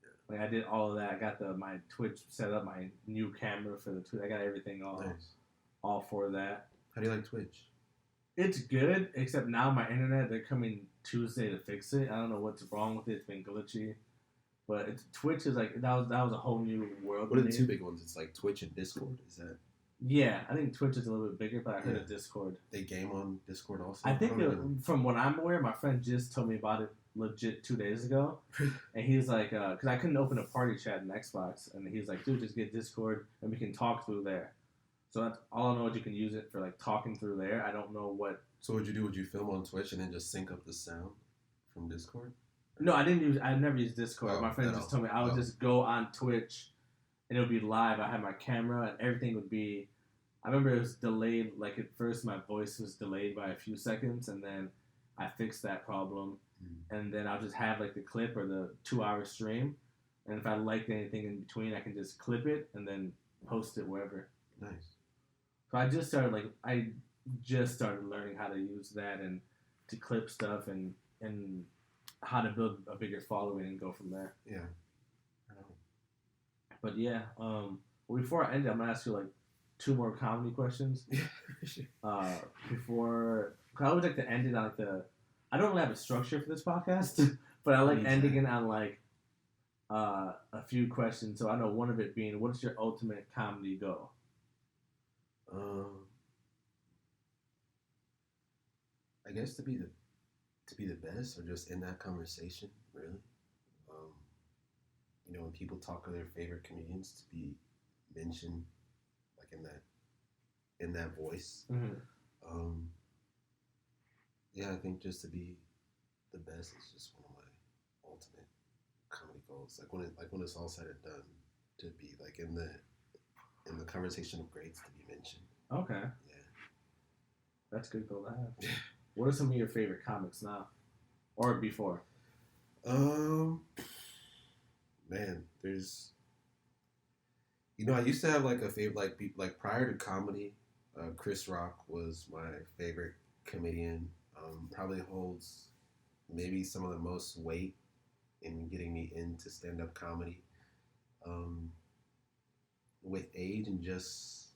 Yeah. Like, I did all of that. I got my Twitch set up, my new camera for the Twitch. I got everything all for that. How do you like Twitch? It's good, except now my internet, they're coming Tuesday to fix it. I don't know what's wrong with it. It's been glitchy. But Twitch is like, that was a whole new world. What are the two big ones? It's like Twitch and Discord. Is that? Yeah, I think Twitch is a little bit bigger, but I heard of Discord. They game on Discord also? I think from what I'm aware, my friend just told me about it legit 2 days ago. And he's like, because I couldn't open a party chat in Xbox. And he's like, dude, just get Discord and we can talk through there. So that's all I know is you can use it for, like, talking through there. I don't know what. So what'd you do? Would you film on Twitch and then just sync up the sound from Discord? No, I never used Discord. My friend just told me I would just go on Twitch and it would be live. I had my camera and everything would be. I remember it was delayed. Like, at first, my voice was delayed by a few seconds, and then I fixed that problem. And then I'll just have, like, the clip or the 2-hour stream. And if I liked anything in between, I can just clip it and then post it wherever. Nice. So I just started learning how to use that and to clip stuff and how to build a bigger following and go from there. Yeah. But yeah, before I end it, I'm gonna ask you, like, 2 more comedy questions. Before, cause I always like to end it on, like, I don't really have a structure for this podcast, but I like ending it on, like, a few questions. So I know one of it being, what is your ultimate comedy goal? I guess to be the best, or just in that conversation, really. When people talk of their favorite comedians, to be mentioned, like, in that voice. Mm-hmm. Yeah, I think just to be the best is just one of my ultimate comedy goals. Like when it's all said and done, to be, like, in the conversation of greats, to be mentioned. Okay. Yeah. That's a good goal to have. What are some of your favorite comics now, or before? Man, there's. I used to have, like, a favorite, like prior to comedy, Chris Rock was my favorite comedian. Probably holds maybe some of the most weight in getting me into stand-up comedy. With age and just,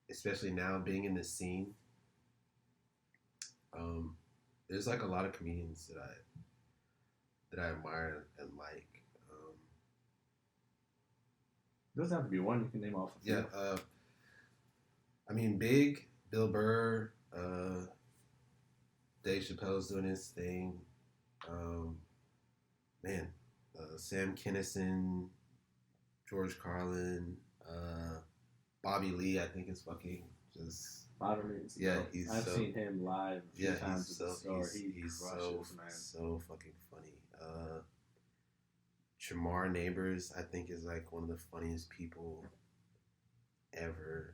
especially now being in the scene, there's, like, a lot of comedians that I admire and like. Doesn't have to be one. You can name off a few. Yeah. I mean, Big, Bill Burr, Dave Chappelle's doing his thing. Sam Kinison, George Carlin, Bobby Lee, I think is fucking just. Bobby Lee's I've seen him live a few times at the store. He's so fucking funny. Shamar Neighbors, I think, is, like, one of the funniest people ever.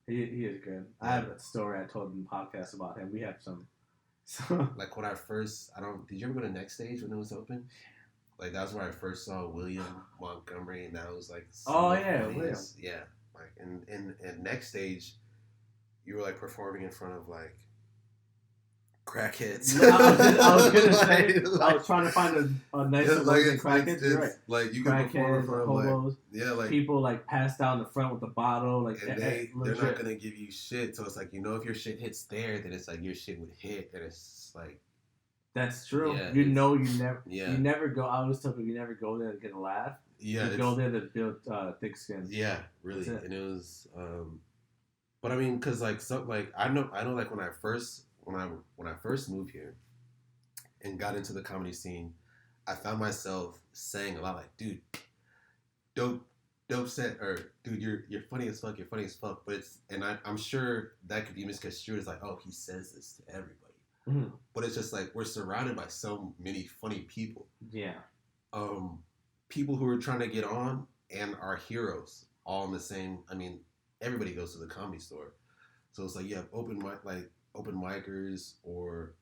He is good. I have a story I told in the podcast about him. We have some. Like, when I first, did you ever go to Next Stage when it was open? Like, that was where I first saw William Montgomery, and that was, like, William. Yeah. Like, in Next Stage, you were, like, performing in front of, like, crackheads. I was gonna say, I was trying to find a nicer word than crackheads. You're right. Like you can perform in front of hobos, like people like pass down the front with the bottle, like and they're not gonna give you shit. So it's like, you know, if your shit hits there, then it's like your shit would hit, and it's like that's true. Yeah, you never go. I always tell people you never go there to get a laugh. Yeah, you go there to build thick skin. Yeah, really, and it was. But I mean, because like I know like when I first moved here and got into the comedy scene, I found myself saying a lot like, dude, dope set, or dude, you're funny as fuck, but I'm sure that could be misconstrued as like, oh, he says this to everybody. Mm-hmm. But it's just like we're surrounded by so many funny people. Yeah. People who are trying to get on and are heroes all in the same. I mean, everybody goes to the Comedy Store, so it's like you have open micers, or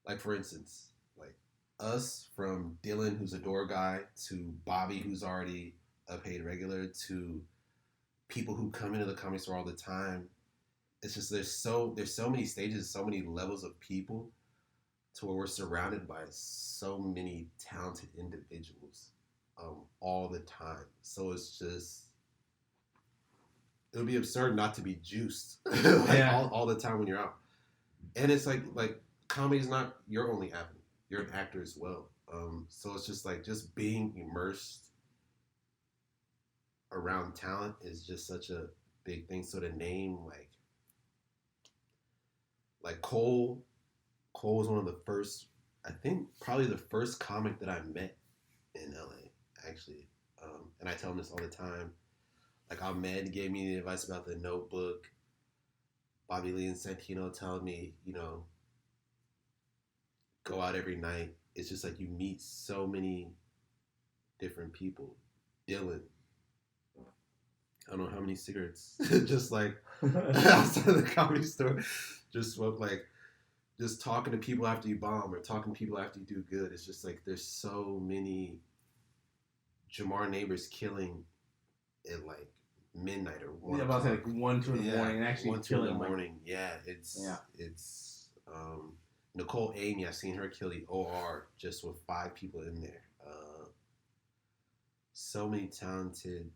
like, for instance, like us, from Dylan, who's a door guy, to Bobby, who's already a paid regular, to people who come into the Comedy Store all the time. It's just there's so many stages, so many levels of people, to where we're surrounded by so many talented individuals all the time. So it's just, it would be absurd not to be juiced all the time when you're out. And it's like comedy's not your only avenue. You're an actor as well. So it's just like, just being immersed around talent is just such a big thing. So to name like Cole was one of the first, I think probably the first comic that I met in LA, actually. And I tell him this all the time. Like, Ahmed gave me the advice about The Notebook. Bobby Lee and Santino telling me, you know, go out every night. It's just like you meet so many different people. Dylan, I don't know how many cigarettes, just like outside of the Comedy Store, just smoke, like, just talking to people after you bomb, or talking to people after you do good. It's just like there's so many. Jamar Neighbors killing at like midnight or 1 o'clock. Yeah, about like 1, 2 in the morning, and actually 1, 2 in the morning. Yeah, it's Nicole Amy. I've seen her kill the OR just with 5 people in there. So many talented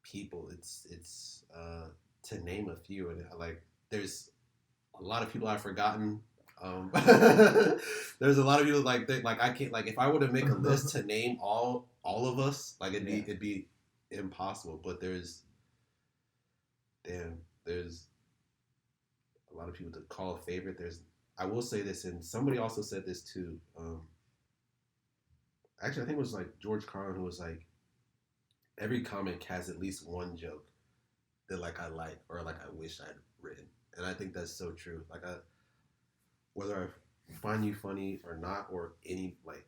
people. It's to name a few, and like there's a lot of people I've forgotten. There's a lot of people like I can't, like, if I were to make a list to name all of us, like it'd be impossible. But there's a lot of people to call a favorite. I will say this, and somebody also said this too. Actually, I think it was like George Carlin, who was like, every comic has at least one joke that like I like, or like I wish I'd written. And I think that's so true. Like, whether I find you funny or not, or any, like,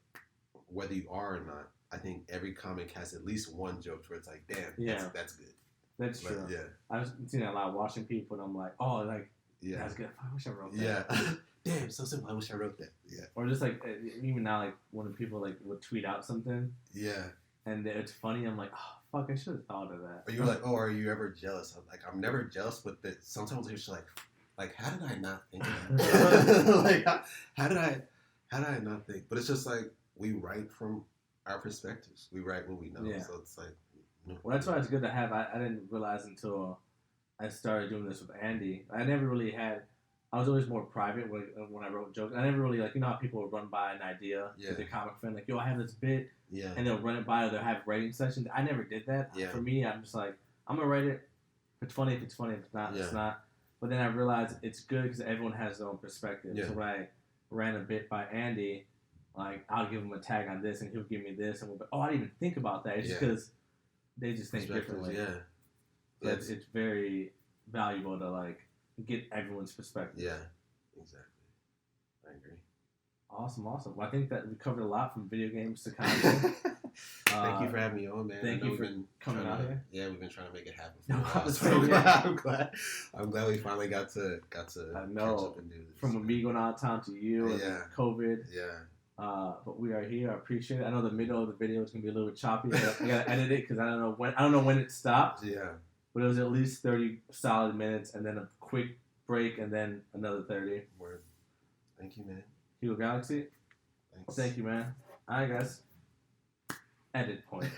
whether you are or not, I think every comic has at least one joke where it's like, damn, that's good. That's true. Yeah. I've seen that a lot, watching people, and I'm like, oh, like, that's good. I wish I wrote that. Yeah. Damn, so simple. I wish I wrote that. Yeah. Or just like, even now, like, when people like would tweet out something. Yeah. And it's funny. I'm like, oh, fuck, I should have thought of that. Or you're like, oh, are you ever jealous? I'm like, I'm never jealous, but sometimes you're just like, how did I not think of that? Like, how did I not think? But it's just like, we write from our perspectives. We write what we know. Yeah. So it's like, well, that's why it's good to have. I didn't realize until I started doing this with Andy. I never really had. I was always more private when I wrote jokes. I never really, like, you know how people will run by an idea with their comic friend, like, yo, I have this bit, and they'll run it by, or they'll have writing sessions. I never did that. Yeah. For me, I'm just like, I'm gonna write it. If it's funny, if it's not, it's not. But then I realized it's good because everyone has their own perspective. Yeah. So when I ran a bit by Andy, like, I'll give him a tag on this, and he'll give me this, and we'll be, oh, I didn't even think about that. It's just because they just think differently. Yeah. So it's very valuable to, like, get everyone's perspective. Yeah, exactly. I agree. Awesome. Well, I think that we covered a lot, from video games to comedy. Thank you for having me on, man. Thank you for coming out here. Yeah, we've been trying to make it happen for a while. So I'm glad we finally got to catch up and do this. From me going out of town to you and COVID. Yeah. But we are here. I appreciate it. I know the middle of the video is gonna be a little bit choppy. I gotta edit it because I don't know when it stopped. Yeah. But it was at least 30 solid minutes, and then a quick break, and then another 30. Word. Thank you, man. Hugo Galaxy. Thanks. Thank you, man. I guess. Edit point.